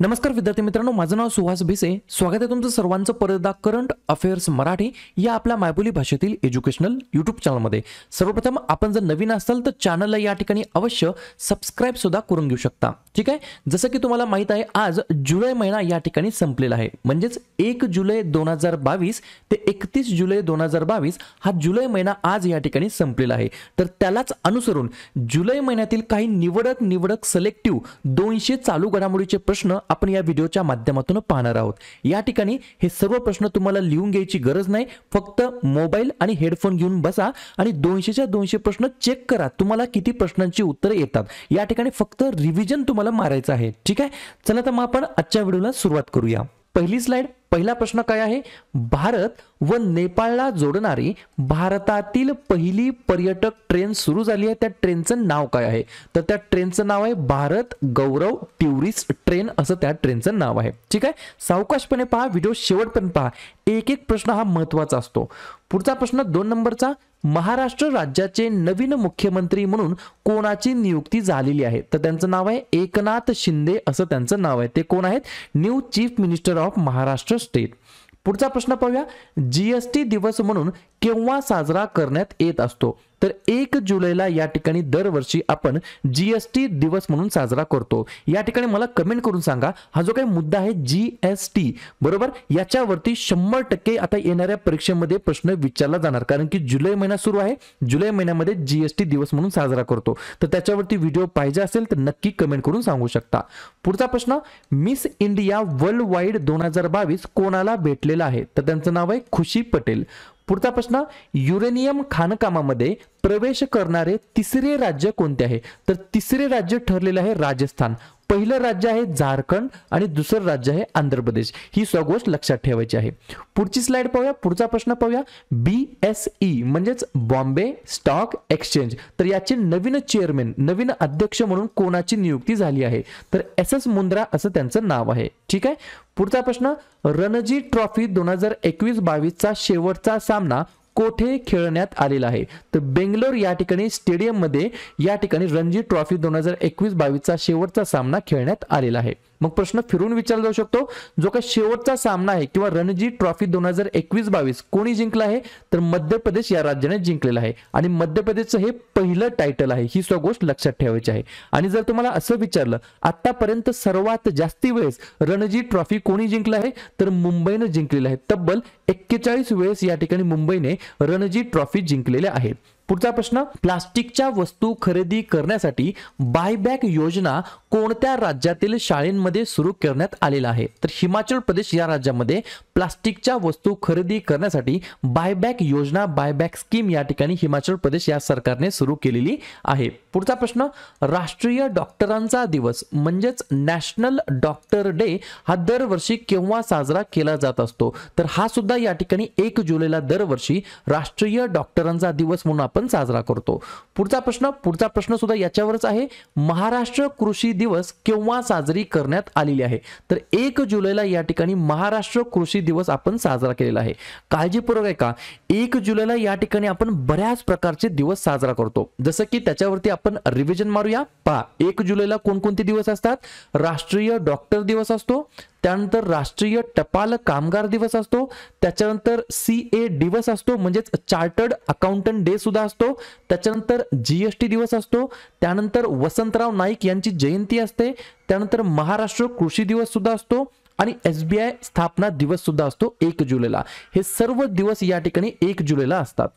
नमस्कार विद्यार्थी मित्रांनो, माझं नाव सुहास भिसे. स्वागत आहे तुमचं सर्वांचं परत एकदा करंट अफेअर्स मराठी या आपल्या मायबोली भाषेतील एज्युकेशनल यूट्यूब चॅनलमध्ये. सर्वप्रथम आपण जर नवीन असाल तर चॅनलला या ठिकाणी अवश्य सबस्क्राईब सुद्धा करून घेऊ शकता. ठीक आहे. जसं की तुम्हाला माहित आहे, आज जुलै महिना या ठिकाणी संपलेला आहे. म्हणजेच 1 जुलै 2022 ते 31 जुलै 2022 हा जुलै महिना आज या ठिकाणी संपलेला आहे. तर त्यालाच अनुसरून जुलै महिन्यातील काही निवडक सिलेक्टिव्ह 200 चालू घडामोडीचे प्रश्न आपण या व्हिडिओच्या माध्यमातून पाहणार आहोत. या ठिकाणी हे सर्व प्रश्न तुम्हाला लिहून घ्यायची गरज नाही. फक्त मोबाईल आणि हेडफोन घेऊन बसा आणि 200च्या 200 प्रश्न चेक करा. तुम्हाला किती प्रश्नांची उत्तरे येतात. या ठिकाणी फक्त रिव्हिजन तुम्हाला मारायचं आहे. ठीक आहे. चला तर मग आपण आजच्या व्हिडिओला सुरुवात करूया. पहिली स्लाइड. पहिला प्रश्न काय आहे? भारत व नेपाळला जोडणारी भारतातील पहिली पर्यटक ट्रेन सुरू झाली आहे. त्या ट्रेनचं नाव काय आहे? तर त्या ट्रेनचं नाव आहे भारत गौरव टुरिस्ट ट्रेन असं त्या ट्रेनचं नाव आहे. ठीक आहे. सावकाशपणे पहा, व्हिडिओ शेवटपर्यंत पहा. एक एक प्रश्न हा महत्त्वाचा असतो. पुढचा प्रश्न 2 नंबरचा. महाराष्ट्र राज्याचे नवीन मुख्यमंत्री म्हणून कोणाची नियुक्ती झालेली आहे? तर त्यांचं नाव आहे एकनाथ शिंदे असं त्यांचं नाव आहे. ते कोण आहेत? New chief minister of Maharashtra state. पुढचा प्रश्न पाहूया. जीएसटी दिवस म्हणून केव्हा साजरा करण्यात येत असतो? तर 1 जुलैला या ठिकाणी दरवर्षी आपण जीएसटी दिवस म्हणून साजरा करतो. या ठिकाणी मला कमेंट करून सांगा, हा जो काही मुद्दा आहे जीएसटी, बरोबर, याच्यावरती 100% आता येणाऱ्या परीक्षेमध्ये प्रश्न विचारला जाणार. कारण की जुलै महिना सुरू आहे. जुलै महिन्यामध्ये जीएसटी दिवस म्हणून साजरा करतो. तर त्याच्यावरती व्हिडिओ पाहिजे असेल तर नक्की कमेंट करून सांगू शकता. पुढचा प्रश्न. मिस इंडिया वर्ल्ड वाईड 2022 कोणाला भेटलेला आहे? तर त्यांचं नाव आहे खुशी पटेल. पुढचा प्रश्न. युरेनियम खाणकामामध्ये प्रवेश करणारे तिसरे राज्य कोणते आहे? तर तिसरे राज्य ठरलेले आहे राजस्थान. पहिलं राज्य आहे झारखंड आणि दुसरं राज्य आहे आंध्र प्रदेश. ही गोष्ट लक्षात ठेवायची आहे. पुढची स्लाइड पाहूया. पुढचा प्रश्न पाहूया. BSE म्हणजेच बॉम्बे स्टॉक एक्सचेंज, तर याचे नवीन चेअरमॅन, नवीन अध्यक्ष म्हणून कोणाची नियुक्ती झाली आहे? तर SS मुंद्रा असं त्यांचं नाव आहे. ठीक आहे. पुढचा प्रश्न. रणजी ट्रॉफी 2021-22 चा शेवटचा सामना कोठे खेळण्यात आलेला आहे? तर बेंगलोर या ठिकाणी स्टेडियम मध्ये या ठिकाणी रणजी ट्रॉफी 2021-22 चा शेवटचा सामना खेळण्यात आलेला आहे. मग प्रश्न फिरून विचारला जाऊ शकतो, जो काही शेवटचा सामना आहे किंवा रणजी ट्रॉफी 2021-22 कोणी जिंकला आहे? तर मध्य प्रदेश या राज्याने जिंकलेला आहे. आणि मध्य प्रदेशचं हे पहिलं टायटल आहे. ही गोष्ट लक्षात ठेवायची आहे. आणि जर तुम्हाला असं विचारलं आतापर्यंत सर्वात जास्ती वेळेस रणजी ट्रॉफी कोणी जिंकला आहे? तर मुंबईने जिंकलेला आहे. तब्बल 41 वेळेस या ठिकाणी मुंबईने रणजी ट्रॉफी जिंकलेल्या आहेत. पुढचा प्रश्न. प्लास्टिकच्या वस्तू खरेदी करण्यासाठी बायबॅक योजना कोणत्या राज्यातील शाळांमध्ये सुरू करण्यात आलेला आहे? तर हिमाचल प्रदेश या राज्यामध्ये प्लास्टिकच्या वस्तू खरेदी करण्यासाठी बायबॅक योजना, बायबॅक स्कीम या ठिकाणी हिमाचल प्रदेश या सरकारने सुरू केलेली आहे. पुढचा प्रश्न. राष्ट्रीय डॉक्टरांचा दिवस म्हणजेच नॅशनल डॉक्टर डे हा दरवर्षी केव्हा साजरा केला जात असतो? तर हा सुद्धा या ठिकाणी 1 जुलैला दरवर्षी राष्ट्रीय डॉक्टरांचा दिवस म्हणून आपण साजरा करतो. पुढचा प्रश्न सुद्धा याच्यावरच आहे. महाराष्ट्र कृषी दिवस केव्हा साजरी करण्यात आलेली आहे? तर 1 जुलैला या ठिकाणी महाराष्ट्र कृषी दिवस आपण साजरा केलेला आहे. काळजीपूर्वक आहे का, 1 जुलैला या ठिकाणी आपण बऱ्याच प्रकारचे दिवस साजरा करतो. जसं की त्याच्यावरती आपण रिव्हिजन मारूया. पहा, 1 जुलैला कोणकोणते दिवस असतात? राष्ट्रीय डॉक्टर दिवस असतो, त्यानंतर राष्ट्रीय टपाल कामगार दिवस असतो, त्याच्यानंतर CA दिवस असतो म्हणजेच चार्टर्ड अकाउंटंट डे सुद्धा असतो, त्याच्यानंतर GST दिवस असतो, त्यानंतर वसंतराव नाईक यांची जयंती असते, त्यानंतर महाराष्ट्र कृषी दिवस सुद्धा असतो आणि SBI स्थापना दिवस सुद्धा असतो 1 जुलैला. हे सर्व दिवस या ठिकाणी 1 जुलैला असतात.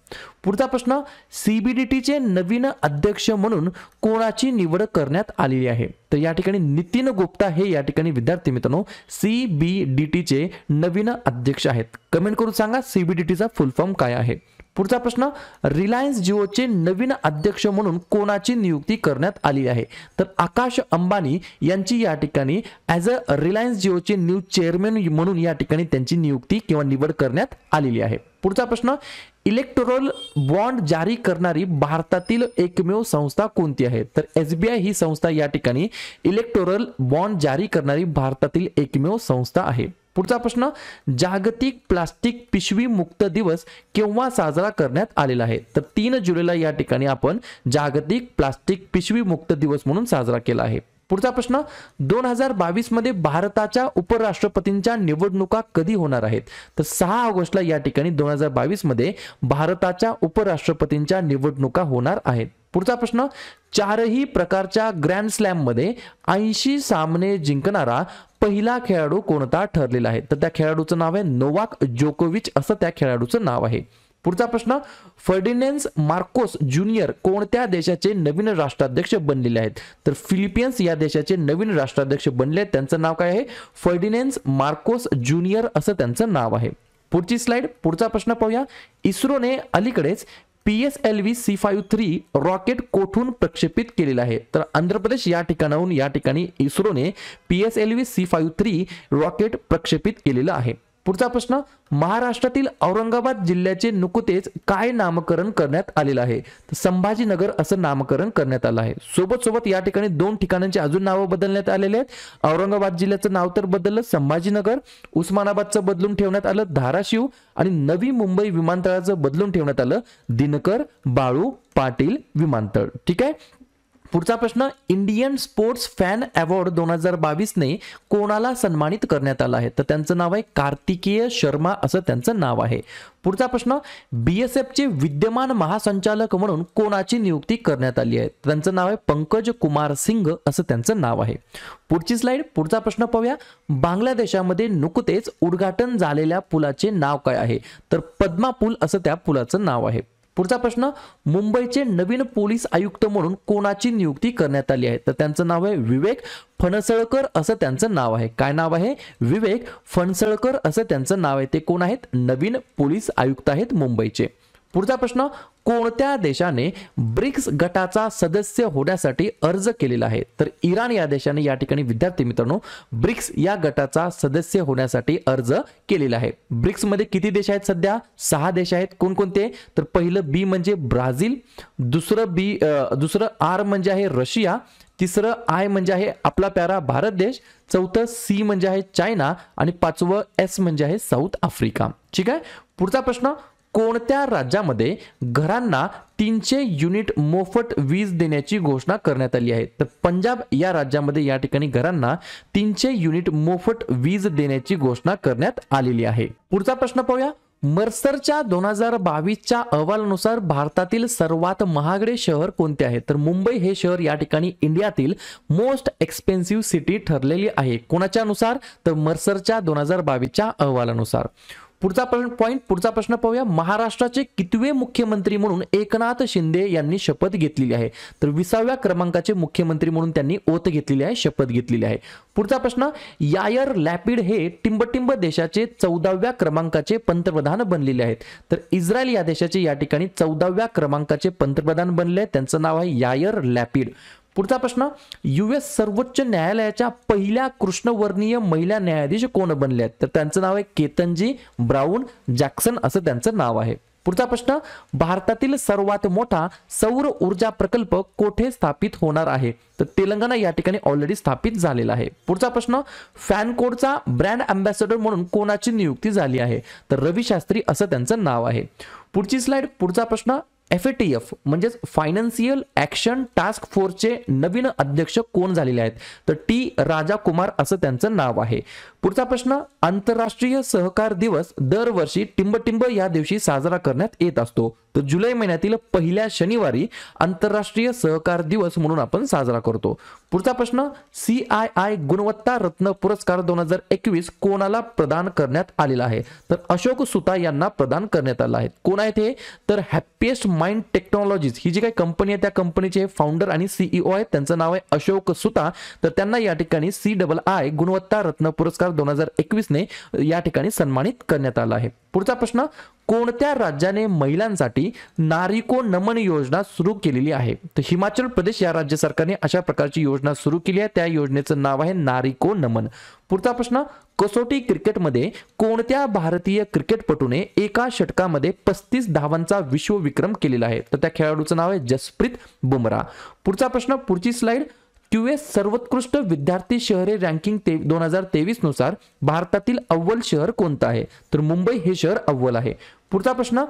पुढचा प्रश्न. CBDTचे नवीन अध्यक्ष म्हणून कोणाची निवड करण्यात आलेली आहे? तर या ठिकाणी नितीन गुप्ता हे या ठिकाणी विद्यार्थी मित्रांनो CBDTचे नवीन अध्यक्ष आहेत. कमेंट करून सांगा CBDTचा फुल फॉर्म काय आहे. पुढचा प्रश्न. रिलायन्स जिओचे नवीन अध्यक्ष म्हणून कोणाची नियुक्ती करण्यात आली आहे? तर आकाश अंबानी यांची या ठिकाणी ॲज अ रिलायन्स जिओचे न्यू चेअरमॅन म्हणून या ठिकाणी त्यांची नियुक्ती किंवा निवड करण्यात आलेली आहे. पुढचा प्रश्न. इलेक्टोरल बॉन्ड जारी करणारी भारतातील एकमेव संस्था कोणती आहे? तर SBI ही संस्था या ठिकाणी इलेक्टोरल बॉन्ड जारी करणारी भारतातील एकमेव संस्था आहे. पुढचा प्रश्न. जागतिक प्लास्टिक पिशवी मुक्त दिवस केव्हा साजरा करण्यात आलेला आहे? तर 3 जुलैला या ठिकाणी आपण जागतिक प्लास्टिक पिशवी मुक्त दिवस म्हणून साजरा केला आहे. पुढचा प्रश्न 2022 मध्ये भारताच्या उपराष्ट्रपतींच्या निवडणुका कधी होणार आहेत? तर 6 ऑगस्टला या ठिकाणी 2022 मध्ये भारताच्या उपराष्ट्रपतींच्या निवडणुका होणार आहेत. पुढचा प्रश्न, चारही प्रकारच्या ग्रँड स्लॅम मध्ये 80 सामने जिंकणारा पहिला खेळाडू कोणता ठरलेला आहे? तर त्या खेळाडूचं नाव आहे नोवाक जोकोविच असं त्या खेळाडूचं नाव आहे. पुढचा प्रश्न, फर्डिनेंड मार्कोस ज्युनियर कोणत्या देशाचे नवीन राष्ट्राध्यक्ष बनलेले आहेत? तर फिलिपिन्स या देशाचे नवीन राष्ट्राध्यक्ष बनले आहेत. त्यांचं नाव काय आहे? फर्डिनेंड मार्कोस ज्युनियर असं त्यांचं नाव आहे. पुढची स्लाइड, पुढचा प्रश्न पाहूया. इस्रोने अलीकडेच PSLV C53 रॉकेट कोठून प्रक्षेपित केलेला आहे? तर आंध्र प्रदेश या ठिकाणाहून या ठिकाणी इस्रोने PSLV C53 रॉकेट प्रक्षेपित केलेलं आहे. पुढचा प्रश्न, महाराष्ट्रातील औरंगाबाद जिल्ह्याचे नुकतेच काय नामकरण करण्यात आलेलं आहे? तर संभाजीनगर असं नामकरण करण्यात आलं आहे. सोबत या ठिकाणी 2 ठिकाणांची अजून नावं बदलण्यात आलेले आहेत. औरंगाबाद जिल्ह्याचं नाव तर बदललं संभाजीनगर, उस्मानाबादचं बदलून ठेवण्यात आलं धाराशिव आणि नवी मुंबई विमानतळाचं बदलून ठेवण्यात आलं दिनकर बाळू पाटील विमानतळ. ठीक आहे. पुढचा प्रश्न, इंडियन स्पोर्ट्स फॅन अवॉर्ड 2022 ने कोणाला सन्मानित करण्यात आला आहे? तर त्यांचं नाव आहे कार्तिकेय शर्मा असं त्यांचं नाव आहे. पुढचा प्रश्न, BSF चे विद्यमान महासंचालक म्हणून कोणाची नियुक्ती करण्यात आली आहे? त्यांचं नाव आहे पंकज कुमार सिंग असं त्यांचं नाव आहे. पुढची स्लाइड, पुढचा प्रश्न पाहूया. बांगलादेशामध्ये नुकतेच उद्घाटन झालेल्या पुलाचे नाव काय आहे? तर पद्मा पूल असं त्या पुलाचं नाव आहे. पुढचा प्रश्न, मुंबईचे नवीन पोलीस आयुक्त म्हणून कोणाची नियुक्ती करण्यात आली आहे? तर त्यांचं नाव आहे विवेक फणसळकर असं त्यांचं नाव आहे. काय नाव आहे? विवेक फणसळकर असं त्यांचं नाव आहे. ते कोण आहेत? नवीन पोलीस आयुक्त आहेत मुंबईचे. पुढचा प्रश्न, कोणत्या देशाने ब्रिक्स गटाचा सदस्य होण्यासाठी अर्ज केलेला आहे? तर इराण या देशाने या ठिकाणी विद्यार्थी मित्रांनो ब्रिक्स या गटाचा सदस्य होण्यासाठी अर्ज केलेला आहे. ब्रिक्स मध्ये किती देश आहेत? सध्या 6 देश आहेत. कोणकोणते? तर पहिलं बी म्हणजे ब्राझील, दुसरं आर म्हणजे आहे रशिया, तिसरं आय म्हणजे आहे आपला प्यारा भारत देश, चौथं सी म्हणजे आहे चायना आणि 5वं एस म्हणजे आहे साऊथ आफ्रिका. ठीक आहे. पुढचा प्रश्न, कोणत्या राज्यामध्ये घरांना 300 युनिट मोफत वीज देण्याची घोषणा करण्यात आली आहे? तर पंजाब या राज्यामध्ये या ठिकाणी घरांना 300 युनिट मोफत वीज देण्याची घोषणा करण्यात आलेली आहे. पुढचा प्रश्न पाहूया. मर्सरच्या 2022च्या अहवालानुसार भारतातील सर्वात महागडे शहर कोणते आहे? तर मुंबई हे शहर या ठिकाणी इंडियातील मोस्ट एक्सपेन्सिव्ह सिटी ठरलेली आहे. कोणाच्या अनुसार? तर मर्सरच्या 2022च्या अहवालानुसार. पुढचा प्रश्न पाहूया. महाराष्ट्राचे कितवे मुख्यमंत्री म्हणून एकनाथ शिंदे यांनी शपथ घेतलेली आहे? तर 20व्या क्रमांकाचे मुख्यमंत्री म्हणून त्यांनी ओथ घेतलेली आहे, शपथ घेतलेली आहे. पुढचा प्रश्न, यायर लॅपिड हे टिंबटिंब देशाचे 14व्या क्रमांकाचे पंतप्रधान बनलेले आहेत. तर इस्रायल या देशाचे या ठिकाणी 14व्या क्रमांकाचे पंतप्रधान बनले. त्यांचं नाव आहे यायर लॅपिड. पुढचा प्रश्न, US सर्वोच्च न्यायालयाच्या पहिल्या कृष्णवर्णीय महिला न्यायाधीश कोण बनले आहेत? तर त्यांचं नाव आहे केतनजी ब्राऊन जॅक्सन असं त्यांचं नाव आहे. पुढचा प्रश्न, भारतातील सर्वात मोठा सौर ऊर्जा प्रकल्प कोठे स्थापित होणार आहे? तर तेलंगणा या ठिकाणी ऑलरेडी स्थापित झालेला आहे. पुढचा प्रश्न, फॅन कोडचा ब्रँड अँबॅसेडर म्हणून कोणाची नियुक्ती झाली आहे? तर रवी शास्त्री असं त्यांचं नाव आहे. पुढची स्लाइड, पुढचा प्रश्न, FATF म्हणजेच फायनान्शियल ॲक्शन टास्क फोर्सचे नवीन अध्यक्ष कोण झालेले आहेत? तर T राजा कुमार असं त्यांचं नाव आहे. पुढचा प्रश्न, आंतरराष्ट्रीय सहकार दिवस दरवर्षी टिंबटिंब या दिवशी साजरा करण्यात येत असतो. तर जुलै महिन्यातील पहिल्या शनिवारी आंतरराष्ट्रीय सहकार दिवस म्हणून आपण साजरा करतो. पुढचा प्रश्न, CII गुणवत्ता रत्न पुरस्कार 2021 कोणाला प्रदान करण्यात आलेला आहे? तर अशोक सुता यांना प्रदान करण्यात आला आहे. कोण आहेत हे? तर हॅपीएस्ट माइंड टेक्नॉलॉजीज ही जी काही कंपनी आहे त्या कंपनीचे फाउंडर आणि CEO आहेत. त्यांचं नाव आहे अशोक सुता. तर त्यांना या ठिकाणी CII गुणवत्ता रत्न पुरस्कार 2021 ने या ठिकाणी सन्मानित करण्यात आला आहे. पुढचा प्रश्न, कोणत्या राज्याने महिलांसाठी नारिको नमन योजना सुरू केलेली आहे? तर हिमाचल प्रदेश या राज्य सरकारने अशा प्रकारची योजना सुरू केली आहे. त्या योजनेचं नाव आहे नारिको नमन. पुढचा प्रश्न, कसोटी क्रिकेटमध्ये कोणत्या भारतीय क्रिकेटपटूने एका षटकामध्ये 35 धावांचा विश्वविक्रम केलेला आहे? तर त्या खेळाडूचं नाव आहे जसप्रीत बुमराह. पुढचा प्रश्न, पुढची स्लाइड, QS सर्वोत्कृष्ट विद्यार्थी शहरे रँकिंग 2023 नुसार भारतातील अव्वल शहर कोणतं आहे? तर मुंबई हे शहर अव्वल आहे. पुढचा प्रश्न,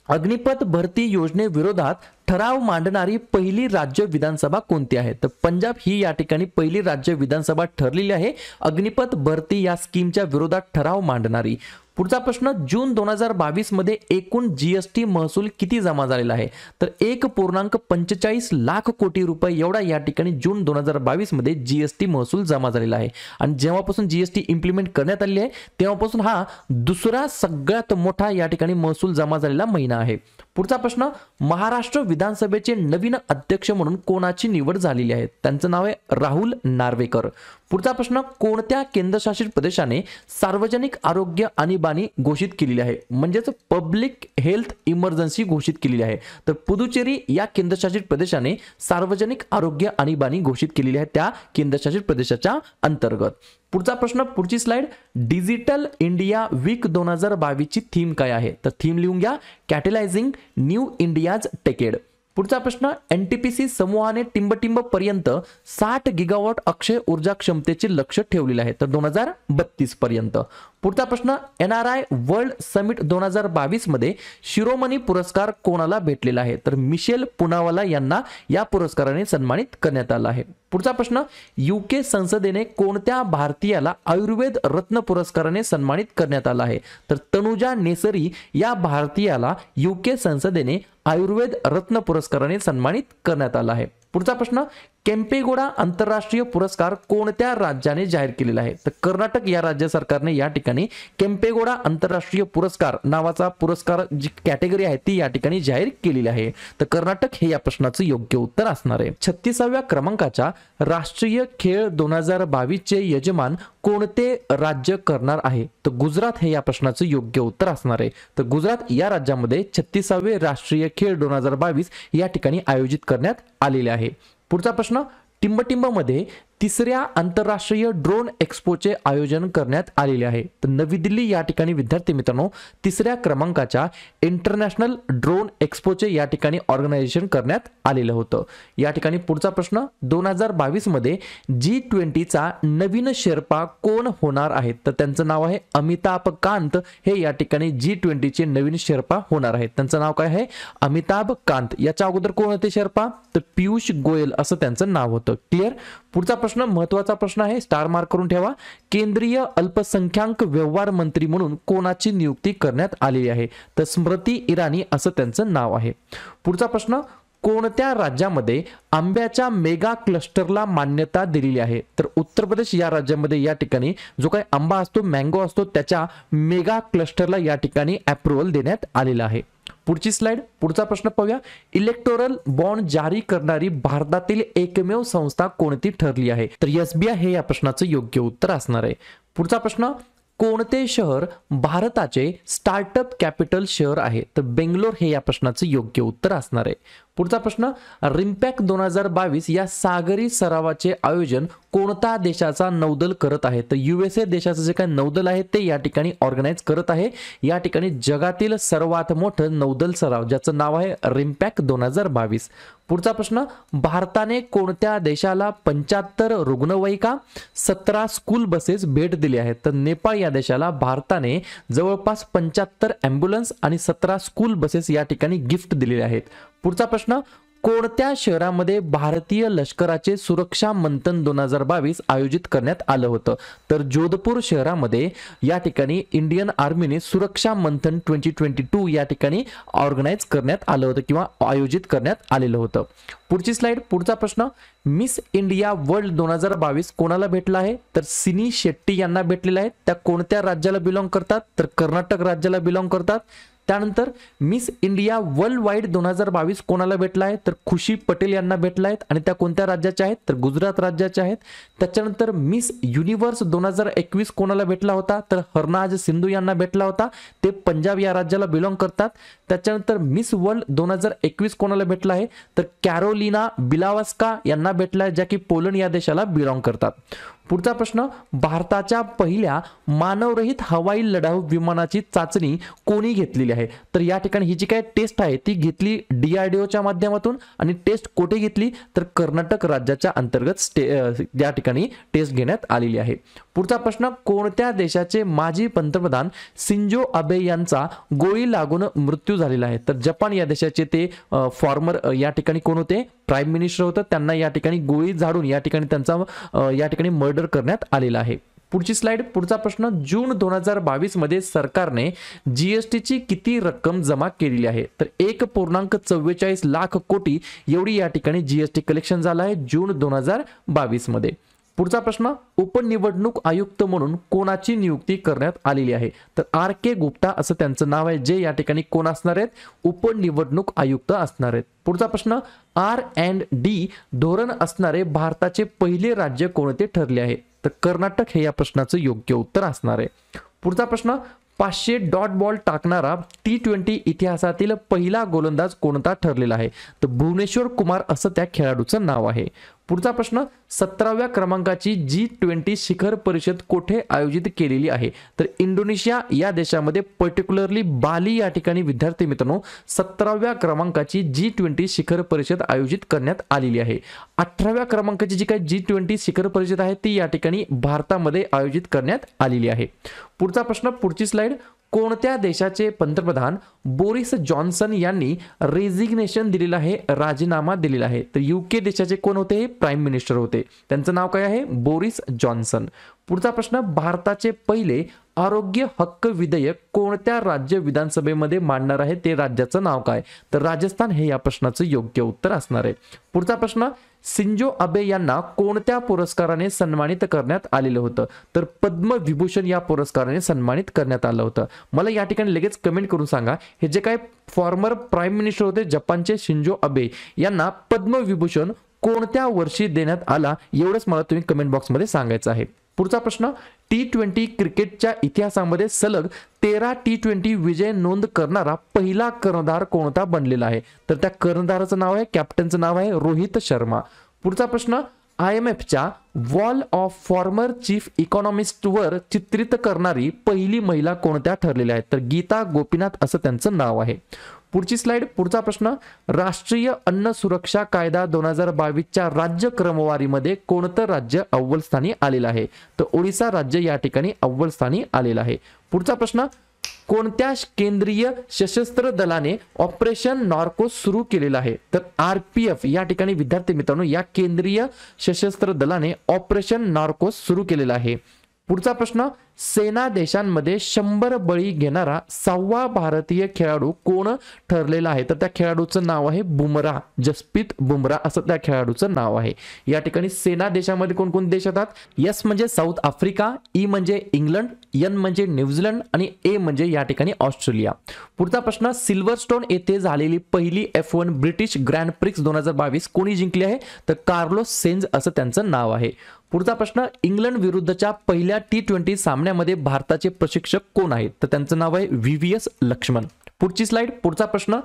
अग्निपथ भरती योजनेविरोधात ठराव मांडणारी पहिली राज्य विधानसभा कोणती आहे? तर पंजाब ही या ठिकाणी पहिली राज्य विधानसभा ठरलेली आहे अग्निपथ भरती या स्कीमच्या विरोधात ठराव मांडणारी. पुढचा प्रश्न, जून 2022 मध्ये एकूण जीएसटी महसूल किती जमा झालेला आहे? तर 1.45 लाख कोटी रुपये एवढा या ठिकाणी जून 2022 मध्ये जीएसटी महसूल जमा झालेला आहे. आणि जेव्हापासून जीएसटी इम्प्लिमेंट करण्यात आली आहे तेव्हापासून हा दुसरा सगळ्यात मोठा या ठिकाणी महसूल जमा झालेला महिना आहे. पुढचा प्रश्न, महाराष्ट्र विधानसभेचे नवीन अध्यक्ष म्हणून कोणाची निवड झालेली आहे? त्यांचं नाव आहे राहुल नार्वेकर. पुढचा प्रश्न, कोणत्या केंद्रशासित प्रदेशाने सार्वजनिक आरोग्य आणीबाणी घोषित केलेली आहे? म्हणजेच पब्लिक हेल्थ इमर्जन्सी घोषित केलेली आहे. तर पुदुचेरी या केंद्रशासित प्रदेशाने सार्वजनिक आरोग्य आणीबाणी घोषित केलेली आहे त्या केंद्रशासित प्रदेशाच्या अंतर्गत. पुढचा प्रश्न, पुढची स्लाइड, डिजिटल इंडिया वीक 2022 ची थीम काय आहे? तर थीम लिहून घ्या, कॅटलायझिंग न्यू इंडियाज टेकेड. पुढचा प्रश्न, एनटीपीसी समूहाने टिंबटिंब पर्यंत 60 गिगावॉट अक्षय ऊर्जा क्षमतेचे लक्ष्य ठेवलेले आहे तर 2032 पर्यंत. पुढचा प्रश्न, एनआरआय वर्ल्ड समिट 2022 मध्ये शिरोमणी पुरस्कार कोणाला भेटलेला आहे? तर मिशेल पुनावाला यांना या पुरस्काराने सन्मानित करण्यात आला आहे. पुढचा प्रश्न, यूके संसदेने कोणत्या भारतीयाला आयुर्वेद रत्न पुरस्काराने सन्मानित करण्यात आला आहे? तर तनुजा नेसरी या भारतीयाला यूके संसदेने आयुर्वेद रत्न पुरस्काराने सन्मानित करण्यात आला आहे. पुढचा प्रश्न, केम्पेगौडा आंतरराष्ट्रीय पुरस्कार कोणत्या राज्याने जाहीर केलेला आहे? तर कर्नाटक या राज्य सरकारने या ठिकाणी केम्पेगौडा आंतरराष्ट्रीय पुरस्कार नावाचा पुरस्कार जी कॅटेगरी आहे ती या ठिकाणी जाहीर केलेली आहे. तर कर्नाटक हे या प्रश्नाचं योग्य उत्तर असणार आहे. 36व्या क्रमांकाच्या राष्ट्रीय खेळ 2022 चे यजमान कोणते राज्य करणार आहे? तर गुजरात हे या प्रश्नाचं योग्य उत्तर असणार आहे. तर गुजरात या राज्यामध्ये 36वे राष्ट्रीय खेळ 2022 या ठिकाणी आयोजित करण्यात आलेले आहे. पुढचा प्रश्न, टिंबटिंब मध्ये 3ऱ्या आंतरराष्ट्रीय ड्रोन एक्स्पोचे आयोजन करण्यात आलेले आहे. तर नवी दिल्ली या ठिकाणी विद्यार्थी मित्रांनो 3ऱ्या क्रमांकाच्या इंटरनॅशनल ड्रोन एक्स्पोचे या ठिकाणी ऑर्गनायझेशन करण्यात आलेलं होतं. या ठिकाणी पुढचा प्रश्न, 2022 मध्ये G20चा नवीन शेर्पा कोण होणार आहेत? तर त्यांचं नाव आहे अमिताभ कांत. हे या ठिकाणी G20 चे नवीन शेर्पा होणार आहेत. त्यांचं नाव काय आहे? अमिताभ कांत. याच्या अगोदर कोण होते शेर्पा? तर पियुष गोयल असं त्यांचं नाव होतं. क्लिअर. पुढचा प्रश्न महत्त्वाचा प्रश्न आहे, स्टार मार्क करून ठेवा. केंद्रीय अल्पसंख्याक व्यवहार मंत्री म्हणून कोणाची नियुक्ती करण्यात आलेली आहे? तर स्मृती इराणी असं त्यांचं नाव आहे. पुढचा प्रश्न, कोणत्या राज्यामध्ये आंब्याच्या मेगा क्लस्टरला मान्यता दिलेली आहे? तर उत्तर प्रदेश या राज्यामध्ये या ठिकाणी जो काही आंबा असतो, मँगो असतो, त्याच्या मेगा क्लस्टरला या ठिकाणी अप्रुव्हल देण्यात आलेला आहे. पुढची स्लाइड. पुढचा प्रश्न पाहूया. इलेक्टोरल बॉन्ड जारी करणारी भारतातील एकमेव संस्था कोणती ठरली आहे? तर एसबीआय हे या प्रश्नाचं योग्य उत्तर असणार आहे. पुढचा प्रश्न, कोणते शहर भारताचे स्टार्टअप कॅपिटल शहर आहे? तर बेंगलोर हे या प्रश्नाचं योग्य उत्तर असणार आहे. पुढचा प्रश्न, रिम्पॅक 2022 या सागरी सरावाचे आयोजन कोणत्या देशाचा नौदल करत आहे? तर USA देशाचं जे काही नौदल आहे ते या ठिकाणी ऑर्गनाइज करत आहे. या ठिकाणी जगातील सर्वात मोठं नौदल सराव ज्याचं नाव आहे रिम्पॅक 2022. पुढचा प्रश्न, भारताने कोणत्या देशाला 75 रुग्णवाहिका 17 स्कूल बसेस भेट दिली आहेत? तर नेपाळ या देशाला भारताने जवळपास 75 ॲम्ब्युलन्स आणि 17 स्कूल बसेस या ठिकाणी गिफ्ट दिलेले आहेत. पुढचा प्रश्न, कोणत्या शहरामध्ये भारतीय लष्कराचे सुरक्षा मंथन 2022 आयोजित करण्यात आलं होतं? तर जोधपूर शहरामध्ये या ठिकाणी इंडियन आर्मीने सुरक्षा मंथन 2022 या ठिकाणी ऑर्गनाइज करण्यात आलं होतं किंवा आयोजित करण्यात आलेलं होतं. पुढची स्लाइड. पुढचा प्रश्न, मिस इंडिया वर्ल्ड 2022 कोणाला भेटला आहे? तर सिनी शेट्टी यांना भेटलेला आहे. त्या कोणत्या राज्याला बिलॉंग करतात? तर कर्नाटक राज्याला बिलॉंग करतात. त्यानंतर मिस इंडिया वर्ल्ड वाईड 2022 कोणाला भेटला आहे? तर खुशी पटेल यांना भेटला आहेत आणि त्या कोणत्या राज्याच्या आहेत? तर गुजरात राज्याच्या आहेत. त्याच्यानंतर मिस युनिव्हर्स 2021 कोणाला भेटला होता? तर हरनाज सिंधू यांना भेटला होता. ते पंजाब या राज्याला बिलॉंग करतात. त्याच्यानंतर मिस वर्ल्ड 2021 कोणाला भेटला आहे? तर कॅरोलिना बिलावस्का यांना भेटला आहे ज्या की पोलंड या देशाला बिलॉंग करतात. पुढचा प्रश्न, भारताच्या पहिल्या मानवरहित हवाई लढाऊ विमानाची चाचणी कोणी घेतलेली आहे? तर या ठिकाणी ही जी काय टेस्ट आहे ती घेतली DRDOच्या माध्यमातून, आणि टेस्ट कुठे घेतली तर कर्नाटक राज्याच्या अंतर्गत या ठिकाणी टेस्ट घेण्यात आलेली आहे. पुढचा प्रश्न, कोणत्या देशाचे माजी पंतप्रधान शिंजो अबे यांचा गोळी लागून मृत्यू झालेला आहे? तर जपान या देशाचे ते फॉर्मर या ठिकाणी कोण होते? प्राईम मिनिस्टर होतं. त्यांना या ठिकाणी गोळी झाडून या ठिकाणी त्यांचा या ठिकाणी मर्डर करण्यात आलेला आहे. पुढची स्लाइड. पुढचा प्रश्न, जून 2022 मध्ये सरकारने जीएसटीची किती रक्कम जमा केलेली आहे? तर 1.44 लाख कोटी एवढी या ठिकाणी जीएसटी कलेक्शन झालं आहे जून 2022 मध्ये. पुढचा प्रश्न, उपनिवडणूक आयुक्त म्हणून कोणाची नियुक्ती करण्यात आलेली आहे? तर RK गुप्ता असं त्यांचं नाव आहे, जे या ठिकाणी कोण असणार आहेत? उपनिवडणूक आयुक्त असणार आहेत. पुढचा प्रश्न, R&D धोरण असणारे भारताचे पहिले राज्य कोणते ठरले आहे? तर कर्नाटक हे या प्रश्नाचं योग्य उत्तर असणार आहे. पुढचा प्रश्न, 500 डॉट बॉल टाकणारा T20 इतिहासातील पहिला गोलंदाज कोणता ठरलेला आहे? तर भुवनेश्वर कुमार असं त्या खेळाडूचं नाव आहे. पुढचा प्रश्न, 17व्या क्रमांकाची G20 शिखर परिषद कुठे आयोजित केलेली आहे? तर इंडोनेशिया या देशामध्ये, पर्टिक्युलरली बाली या ठिकाणी विद्यार्थी मित्रांनो 17व्या क्रमांकाची G20 शिखर परिषद आयोजित करण्यात आलेली आहे. 18व्या क्रमांकाची जी काही G20 शिखर परिषद आहे ती या ठिकाणी भारतामध्ये आयोजित करण्यात आलेली आहे. पुढचा प्रश्न, पुढची स्लाइड. कोणत्या देशाचे पंतप्रधान बोरिस जॉन्सन यांनी रेजिग्नेशन दिलेलं आहे, राजीनामा दिलेला आहे? तर UK देशाचे कोण होते? प्राईम मिनिस्टर होते. त्यांचं नाव काय आहे? Boris Johnson. पुढचा प्रश्न, भारताचे पहिले आरोग्य हक्क विधेयक कोणत्या राज्य विधानसभेमध्ये मांडणार आहे? ते राज्याचं नाव काय? तर राजस्थान हे या प्रश्नाचं योग्य उत्तर असणार आहे. पुढचा प्रश्न, शिंजो अबे यांना कोणत्या पुरस्काराने सन्मानित करण्यात आलेलं होतं? तर पद्मविभूषण या पुरस्काराने सन्मानित करण्यात आलं होतं. मला या ठिकाणी लगेच कमेंट करून सांगा, हे जे काय फॉर्मर प्राईम मिनिस्टर होते जपानचे शिंजो अबे यांना पद्मविभूषण कोणत्या वर्षी देण्यात आला? एवढंच मला तुम्ही कमेंट बॉक्समध्ये सांगायचं आहे. पुढचा प्रश्न, T20 क्रिकेटच्या इतिहासामध्ये सलग 13 T20 विजय नोंद करणारा पहिला कर्णधार कोणता बनलेला आहे? तर त्या कर्णधाराचं नाव आहे, कॅप्टनचं नाव आहे रोहित शर्मा. पुढचा प्रश्न, IMFच्या वॉल ऑफ फॉर्मर चीफ इकॉनॉमिस्टवर चित्रित करणारी पहिली महिला कोणत्या ठरलेल्या आहेत? तर गीता गोपीनाथ असं त्यांचं नाव आहे. पुढची स्लाइड. पुढचा प्रश्न, राष्ट्रीय अन्न सुरक्षा कायदा 2022च्या राज्य क्रमवारीमध्ये कोणतं राज्य अव्वल स्थानी आलेलं आहे? तर ओडिसा राज्य या ठिकाणी अव्वल स्थानी आलेलं आहे. पुढचा प्रश्न, कोणत्या केंद्रीय सशस्त्र दलाने ऑपरेशन नॉर्कोस सुरू केलेलं आहे? तर RPF या ठिकाणी विद्यार्थी मित्रांनो या केंद्रीय सशस्त्र दलाने ऑपरेशन नॉर्कोस सुरू केलेलं आहे. पुढचा प्रश्न, सेना देशांमध्ये 100 बळी घेणारा 6वा भारतीय खेळाडू कोण ठरलेला आहे? तर त्या खेळाडूचं नाव आहे बुमराह, जसप्रीत बुमराह असं त्या खेळाडूचं नाव आहे. या ठिकाणी सेना देशामध्ये कोणकोण देश येतात? S म्हणजे साऊथ आफ्रिका, E म्हणजे इंग्लंड, N म्हणजे न्यूझीलंड आणि A म्हणजे या ठिकाणी ऑस्ट्रेलिया. पुढचा प्रश्न, सिल्व्हरस्टोन येथे झालेली पहिली F1 ब्रिटिश ग्रँड प्रिक्स 2022 कोणी जिंकली आहे? तर कार्लोस सेन्झ असं त्यांचं नाव आहे. पुढचा प्रश्न, इंग्लंड विरुद्धच्या पहिल्या T20 सामन्यामध्ये भारताचे प्रशिक्षक कोण आहेत? तर त्यांचं नाव आहे VVS लक्ष्मण. पुढची स्लाइड. पुढचा प्रश्न,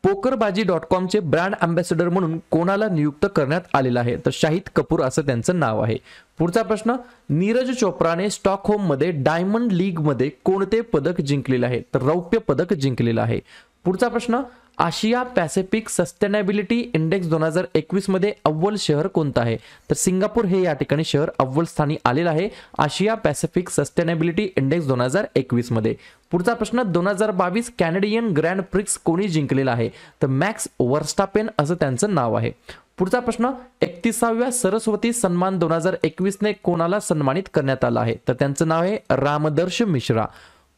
pokerbazi.com चे ब्रँड अँबॅसेडर म्हणून कोणाला नियुक्त करण्यात आलेलं आहे? तर शाहिद कपूर असं त्यांचं नाव आहे. पुढचा प्रश्न, नीरज चोप्राने स्टॉकहोम मध्ये डायमंड लीग मध्ये कोणते पदक जिंकलेले आहे? तर रौप्य पदक जिंकलेलं आहे. पुढचा प्रश्न, आशिया पॅसिफिक सस्टेनेबिलिटी इंडेक्स 2021 मध्ये अव्वल शहर कोणतं आहे? तर सिंगापूर हे या ठिकाणी शहर अव्वल स्थानी आलेलं आहे आशिया पॅसिफिक सस्टेनेबिलिटी इंडेक्स 2021 मध्ये. पुढचा प्रश्न, 2022 कॅनेडियन ग्रँड प्रिक्स कोणी जिंकलेला आहे? तर मॅक्स वर्स्टापेन असं त्यांचं नाव आहे. पुढचा प्रश्न, 31व्या सरस्वती सन्मान 2021 ने कोणाला सन्मानित करण्यात आला आहे? तर त्यांचं नाव आहे रामदर्श मिश्रा.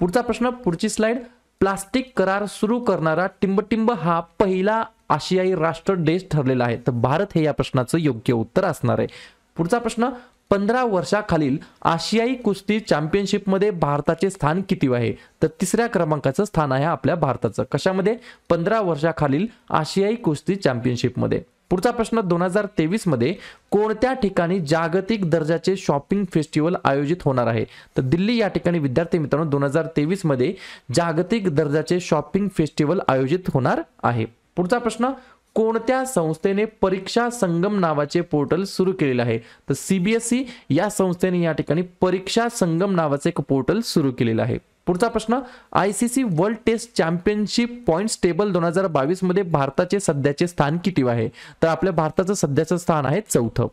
पुढचा प्रश्न, पुढची स्लाइड. प्लास्टिक करार सुरू करणारा टिंबटिंब हा पहिला आशियाई राष्ट्र देश ठरलेला आहे. तर भारत हे या प्रश्नाचं योग्य उत्तर असणार आहे. पुढचा प्रश्न, 15 वर्षाखालील आशियाई कुस्ती चॅम्पियनशिपमध्ये भारताचे स्थान किती आहे? तर 3ऱ्या क्रमांकाचं स्थान आहे आपल्या भारताचं. कशामध्ये? 15 वर्षाखालील आशियाई कुस्ती चॅम्पियनशिपमध्ये. पुढचा प्रश्न, 2023 मध्ये कोणत्या ठिकाणी जागतिक दर्जाचे शॉपिंग फेस्टिवल आयोजित होणार आहे? तर दिल्ली या ठिकाणी विद्यार्थी मित्रांनो 2023 मध्ये जागतिक दर्जाचे शॉपिंग फेस्टिवल आयोजित होणार आहे. पुढचा प्रश्न, कोणत्या संस्थेने परीक्षा संगम नावाचे पोर्टल सुरू केलेले आहे? तर CBSE या संस्थेने या ठिकाणी परीक्षा संगम नावाचे एक पोर्टल सुरू केलेलं आहे. पुढचा प्रश्न, ICC world test championship points table 2022 मध्ये भारताचे सध्याचे स्थान किती आहे? तर आपल्या भारताचं सध्याचं स्थान आहे 4थं.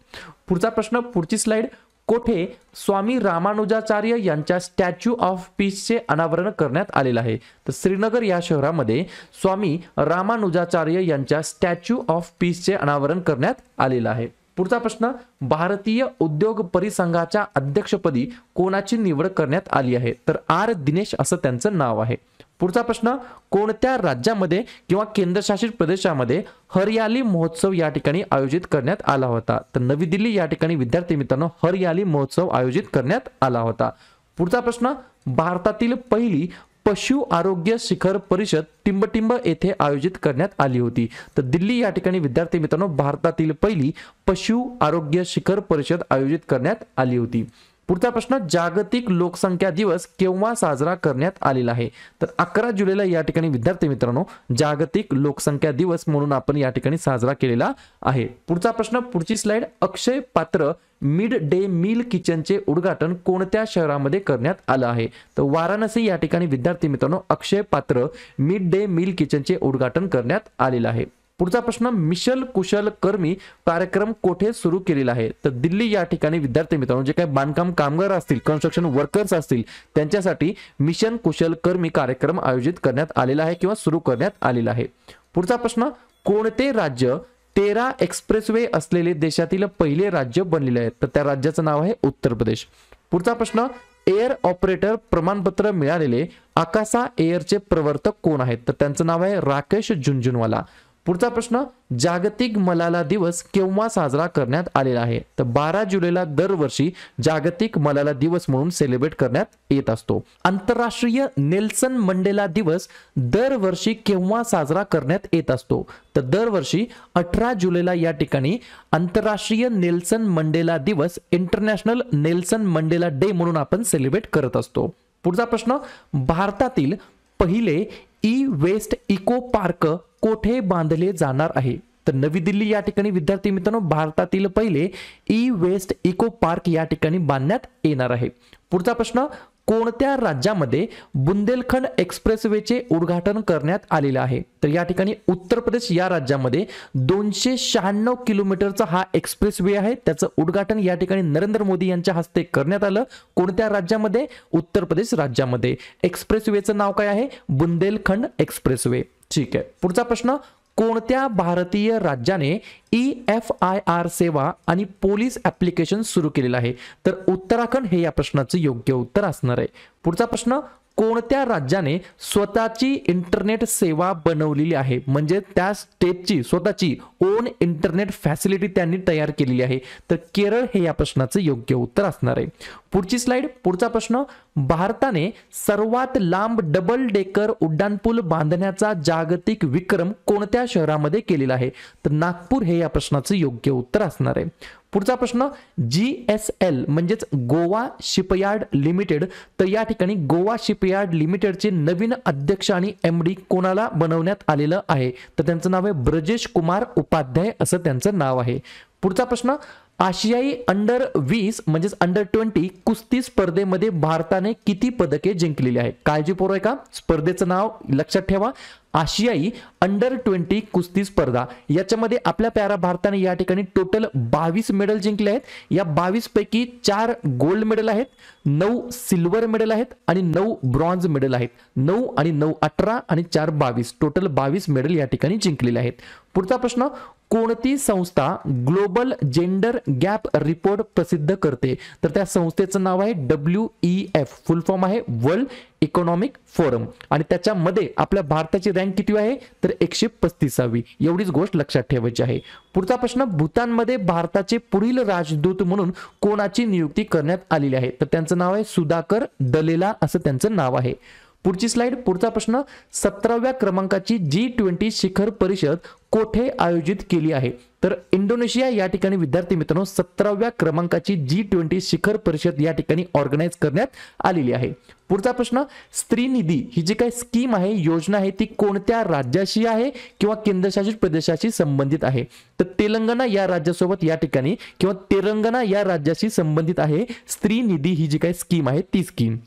पुढचा प्रश्न, पुढची स्लाइड, कोठे स्वामी रामानुजाचार्य यांच्या स्टॅच्यू ऑफ पीसचे अनावरण करण्यात आलेलं आहे? तर श्रीनगर या शहरामध्ये स्वामी रामानुजाचार्य यांच्या स्टॅच्यू ऑफ पीसचे अनावरण करण्यात आलेलं आहे. पुढचा प्रश्न, भारतीय उद्योग परिसंघाच्या अध्यक्षपदी कोणाची निवड करण्यात आली आहे? तर R दिनेश असं त्यांचं नाव आहे. पुढचा प्रश्न, कोणत्या राज्यामध्ये किंवा केंद्रशासित प्रदेशामध्ये हरियाली महोत्सव या ठिकाणी आयोजित करण्यात आला होता? तर नवी दिल्ली या ठिकाणी विद्यार्थी मित्रांनो हरियाली महोत्सव आयोजित करण्यात आला होता. पुढचा प्रश्न, भारतातील पहिली पशु आरोग्य शिखर परिषद टिंबटिंब येथे आयोजित करण्यात आली होती. तर दिल्ली या ठिकाणी विद्यार्थी मित्रांनो भारतातील पहिली पशु आरोग्य शिखर परिषद आयोजित करण्यात आली होती. पुढचा प्रश्न, जागतिक लोकसंख्या दिवस केव्हा साजरा करण्यात आलेला आहे? तर 11 जुलैला या ठिकाणी विद्यार्थी मित्रांनो जागतिक लोकसंख्या दिवस म्हणून आपण या ठिकाणी साजरा केलेला आहे. पुढचा प्रश्न, पुढची स्लाइड, अक्षय पात्र मिड डे मील किचनचे उद्घाटन कोणत्या शहरामध्ये करण्यात आलं आहे? तर वाराणसी या ठिकाणी विद्यार्थी मित्रांनो अक्षय पात्र मिड डे मील किचनचे उद्घाटन करण्यात आलेलं आहे. पुढचा प्रश्न, मिशन कुशल कर्मी कार्यक्रम कोठे सुरू केलेला आहे? तर दिल्ली या ठिकाणी विद्यार्थी मित्रांनो जे काही बांधकाम कामगार असतील, कन्स्ट्रक्शन वर्कर्स असतील त्यांच्यासाठी मिशन कुशल कर्मी कार्यक्रम आयोजित करण्यात आलेला आहे किंवा सुरू करण्यात आलेला आहे. पुढचा प्रश्न, कोणते राज्य 13 एक्सप्रेसवे असलेले देशातील पहिले राज्य बनलेले आहे? तर त्या राज्याचं नाव आहे उत्तर प्रदेश. पुढचा प्रश्न, एअर ऑपरेटर प्रमाणपत्र मिळालेले आकाशा एअरचे प्रवर्तक कोण आहेत? तर त्यांचं नाव आहे राकेश झुंझुनवाला. पुढचा प्रश्न, जागतिक मलाला दिवस केव्हा साजरा करण्यात आलेला आहे? तर 12 जुलैला दरवर्षी जागतिक मलाला दिवस म्हणून सेलिब्रेट करण्यात येत असतो. आंतरराष्ट्रीय नेल्सन मंडेला दिवस दरवर्षी केव्हा साजरा करण्यात येत असतो? तर दरवर्षी 18 जुलैला या ठिकाणी आंतरराष्ट्रीय नेल्सन मंडेला दिवस, इंटरनॅशनल नेल्सन मंडेला डे म्हणून आपण सेलिब्रेट करत असतो. पुढचा प्रश्न, भारतातील पहिले वेस्ट इको पार्क कोठे बांधले जाणार आहे? तर नवी दिल्ली या ठिकाणी विद्यार्थी मित्रांनो भारतातील पहिले वेस्ट इको पार्क या ठिकाणी बांधण्यात येणार आहे. पुढचा प्रश्न, कोणत्या राज्यामध्ये बुंदेलखंड एक्सप्रेसवेचे उद्घाटन करण्यात आलेले आहे? तर या ठिकाणी उत्तर प्रदेश या राज्यामध्ये 296 किलोमीटरचा हा एक्सप्रेसवे आहे. त्याचं उद्घाटन या ठिकाणी नरेंद्र मोदी यांच्या हस्ते करण्यात आलं. कोणत्या राज्यामध्ये? उत्तर प्रदेश राज्यामध्ये. एक्सप्रेसवेचं नाव काय आहे? बुंदेलखंड एक्सप्रेसवे. ठीक आहे. पुढचा प्रश्न, कोणत्या भारतीय राज्याने EFIR सेवा आणि पोलीस ऍप्लिकेशन सुरू केलेलं आहे? तर उत्तराखंड हे या प्रश्नाचं योग्य उत्तर असणार आहे. पुढचा प्रश्न, कोणत्या राज्याने स्वतःची इंटरनेट सेवा बनवलेली आहे? म्हणजे त्या स्टेटची स्वतःची ओन इंटरनेट फॅसिलिटी त्यांनी तयार केलेली आहे. तर केरळ हे या प्रश्नाचं योग्य उत्तर असणार आहे. पुढची स्लाइड, पुढचा प्रश्न, भारताने सर्वात लांब डबल डेकर उड्डाणपूल बांधण्याचा जागतिक विक्रम कोणत्या शहरामध्ये केलेला आहे? तर नागपूर हे या प्रश्नाचं योग्य उत्तर असणार आहे. पुढचा प्रश्न, GSL म्हणजेच गोवा शिपयार्ड लिमिटेड, तर या ठिकाणी गोवा शिपयार्ड लिमिटेडचे नवीन अध्यक्ष आणि MD कोणाला बनवण्यात आलेलं आहे? तर त्यांचं नाव आहे ब्रजेश कुमार उपाध्याय असं त्यांचं नाव आहे. पुढचा प्रश्न, आशियाई अंडर 20 म्हणजेच अंडर 20 कुस्ती स्पर्धेमध्ये भारताने किती पदके जिंकलेली आहे? काळजीपूर्वक आहे का? स्पर्धेचं नाव लक्षात ठेवा, आशियाई अंडर 20 कुस्ती स्पर्धा. याच्यामध्ये आपल्या प्यारा भारताने या ठिकाणी टोटल 22 मेडल जिंकले आहेत. या 22 पैकी 4 गोल्ड मेडल आहेत, 9 सिल्वर मेडल आहेत आणि 9 ब्रॉन्झ मेडल आहेत. 9 आणि 9 18 आणि 4 22 टोटल 22 मेडल या ठिकाणी जिंकलेले आहेत. पुढचा प्रश्न, कोणती संस्था ग्लोबल जेंडर गॅप रिपोर्ट प्रसिद्ध करते? तर त्या संस्थेचं नाव आहे WEF, फुल फॉर्म आहे वर्ल्ड इकॉनॉमिक फोरम. आणि त्याच्यामध्ये आपल्या भारताची रँक किती आहे? तर 135वी. एवढीच गोष्ट लक्षात ठेवायची आहे. पुढचा प्रश्न, भूतानमध्ये भारताचे पुढील राजदूत म्हणून कोणाची नियुक्ती करण्यात आलेली आहे? तर त्यांचं नाव आहे सुधाकर दलेला असं त्यांचं नाव आहे. पुढची स्लाइड, पुढचा प्रश्न, 17व्या क्रमांकाची G20 शिखर परिषद कोठे आयोजित केली आहे? तर इंडोनेशिया या ठिकाणी विद्यार्थी मित्रांनो 17व्या क्रमांकाची G20 शिखर परिषद या ठिकाणी ऑर्गनाइज करण्यात आलेली आहे. पुढचा प्रश्न, स्त्री निधी ही जी काही स्कीम आहे, योजना आहे, ती कोणत्या राज्याशी आहे किंवा केंद्रशासित प्रदेशाशी संबंधित आहे? तर तेलंगणा या राज्यासोबत या ठिकाणी किंवा तेलंगणा या राज्याशी संबंधित आहे स्त्री निधी ही जी काही स्कीम आहे ती स्कीम.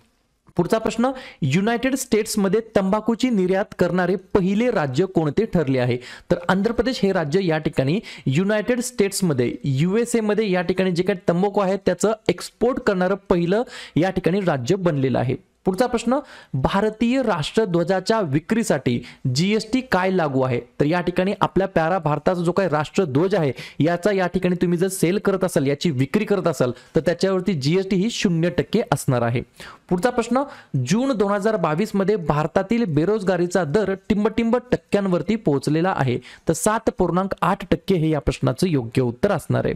पुढचा प्रश्न, युनायटेड स्टेट्समध्ये तंबाखूची निर्यात करणारे पहिले राज्य कोणते ठरले आहे? तर आंध्र प्रदेश हे राज्य या ठिकाणी युनायटेड स्टेट्समध्ये USA मध्ये या ठिकाणी जे काही तंबाखू आहे त्याचं एक्सपोर्ट करणारं पहिलं या ठिकाणी राज्य बनलेलं आहे. पुढचा प्रश्न, भारतीय राष्ट्रध्वजाच्या विक्रीसाठी GST काय लागू आहे? तर या ठिकाणी आपल्या प्यारा भारताचा जो काही राष्ट्रध्वज आहे याचा या ठिकाणी तुम्ही जर सेल करत असाल, याची विक्री करत असाल तर त्याच्यावरती GST ही 0% असणार आहे. पुढचा प्रश्न, जून 2022 मध्ये भारतातील बेरोजगारीचा दर टिंबटिंब टक्क्यांवरती पोहोचलेला आहे. तर 7.8% हे या प्रश्नाचं योग्य उत्तर असणार आहे.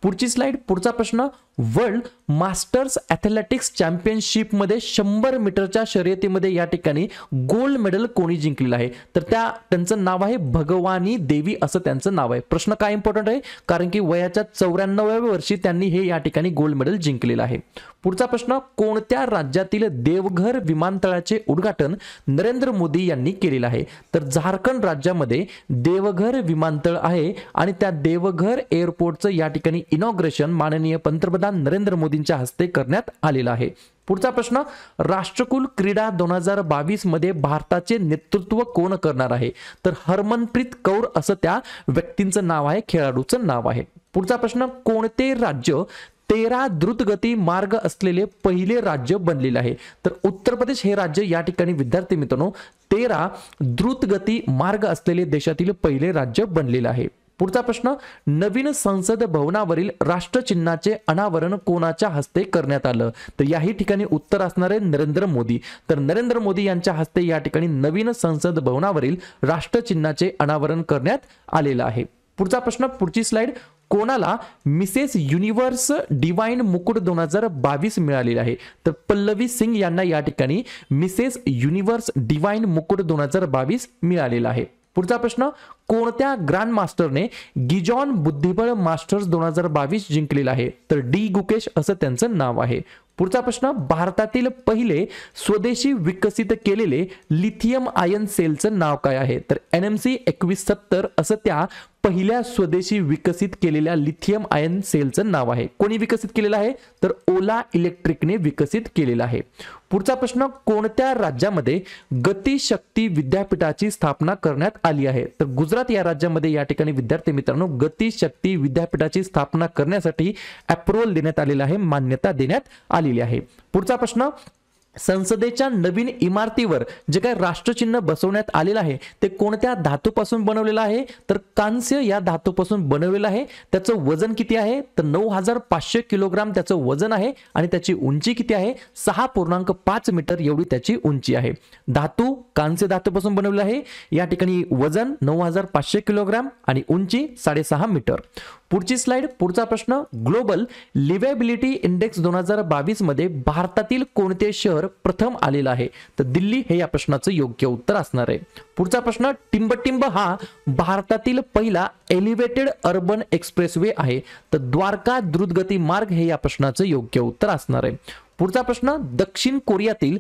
पुढची स्लाइड, पुढचा प्रश्न, वर्ल्ड मास्टर्स ॲथलेटिक्स चॅम्पियनशिप मध्ये 100 मीटरच्या शर्यतीमध्ये या ठिकाणी गोल्ड मेडल कोणी जिंकलेलं आहे? तर त्यांचं नाव आहे भगवानी देवी असं त्यांचं नाव आहे. प्रश्न काय इम्पॉर्टंट आहे? कारण की वयाच्या 94व्या वर्षी त्यांनी हे या ठिकाणी गोल्ड मेडल जिंकलेलं आहे. पुढचा प्रश्न, कोणत्या राज्यातील देवघर विमानतळाचे उद्घाटन नरेंद्र मोदी यांनी केलेलं आहे? तर झारखंड राज्यामध्ये देवघर विमानतळ आहे आणि त्या देवघर एअरपोर्टचं या ठिकाणी इनॉग्रेशन माननीय पंतप्रधान नरेंद्र मोदींच्या हस्ते करण्यात आलेलं आहे. पुढचा प्रश्न, राष्ट्रकुल क्रीडा 2022 मध्ये भारताचे नेतृत्व कोण करणार आहे? तर हरमनप्रीत कौर असं त्या व्यक्तींचं नाव आहे, खेळाडूचं नाव आहे. पुढचा प्रश्न, कोणते राज्य 13 द्रुतगती मार्ग असलेले पहिले राज्य बनलेले आहे? तर उत्तर प्रदेश हे राज्य या ठिकाणी विद्यार्थी मित्रांनो 13 द्रुतगती मार्ग असलेले देशातील पहिले राज्य बनलेले आहे. पुढचा प्रश्न, नवीन संसद भवनावरील राष्ट्रचिन्हाचे अनावरण कोणाच्या हस्ते करण्यात आलं? तर याही ठिकाणी उत्तर असणार आहे नरेंद्र मोदी. तर नरेंद्र मोदी यांच्या हस्ते या ठिकाणी नवीन संसद भवनावरील राष्ट्रचिन्हाचे अनावरण करण्यात आलेलं आहे. पुढचा प्रश्न, पुढची स्लाइड, कोणाला मिसेस युनिव्हर्स डिवाइन मुकुट 2022 मिळालेला आहे? तर पल्लवी सिंग यांना या ठिकाणी मिसेस युनिव्हर्स डिवाइन मुकुट 2022 मिळालेला आहे. पुढचा प्रश्न, कोणत्या ग्रँड मास्टरने गिजॉन बुद्धिबळ मास्टर्स 2022 जिंकलेला आहे? तर डी गुकेश असं त्यांचं नाव आहे. पुढचा प्रश्न, भारतातील पहिले स्वदेशी विकसित केलेले लिथियम आयन सेलचं नाव काय आहे? तर NMC 2170 असं त्या पहिल्या स्वदेशी विकसित केलेल्या लिथियम आयन सेलचं नाव आहे. कोणी विकसित केलेलं आहे? तर ओला इलेक्ट्रिकने विकसित केलेलं आहे. पुढचा प्रश्न, कोणत्या राज्यामध्ये गतिशक्ती विद्यापीठाची स्थापना करण्यात आली आहे? तर गुजरात या राज्यामध्ये या ठिकाणी विद्यार्थी मित्रांनो गतिशक्ती विद्यापीठाची स्थापना करण्यासाठी अप्रूव्हल देण्यात आलेलं आहे, मान्यता देण्यात आलेली आहे. पुढचा प्रश्न, संसदेच्या नवीन इमारतीवर जे काही राष्ट्रचिन्ह बसवण्यात आलेलं आहे ते कोणत्या धातूपासून बनवलेलं आहे? तर कांस्य या धातूपासून बनवलेलं आहे. त्याचं वजन किती आहे? तर 9500 किलोग्राम त्याचं वजन आहे आणि त्याची उंची किती आहे? 6.5 मीटर एवढी त्याची उंची आहे. धातू कांस्य धातूपासून बनवलेलं आहे. या ठिकाणी वजन 9500 किलोग्राम आणि उंची 6.5 मीटर. पुढची स्लाइड, पुढचा प्रश्न, ग्लोबल लिव्हेबिलिटी इंडेक्स 2022 मध्ये भारतातील कोणते शहर प्रथम आलेलं आहे? तर दिल्ली हे या प्रश्नाचं योग्य उत्तर असणार आहे. पुढचा प्रश्न, टिंबटिंब हा भारतातील पहिला एलिव्हेटेड अर्बन एक्सप्रेसवे आहे. तर द्वारका द्रुतगती मार्ग हे या प्रश्नाचं योग्य उत्तर असणार आहे. पुढचा प्रश्न, दक्षिण कोरियातील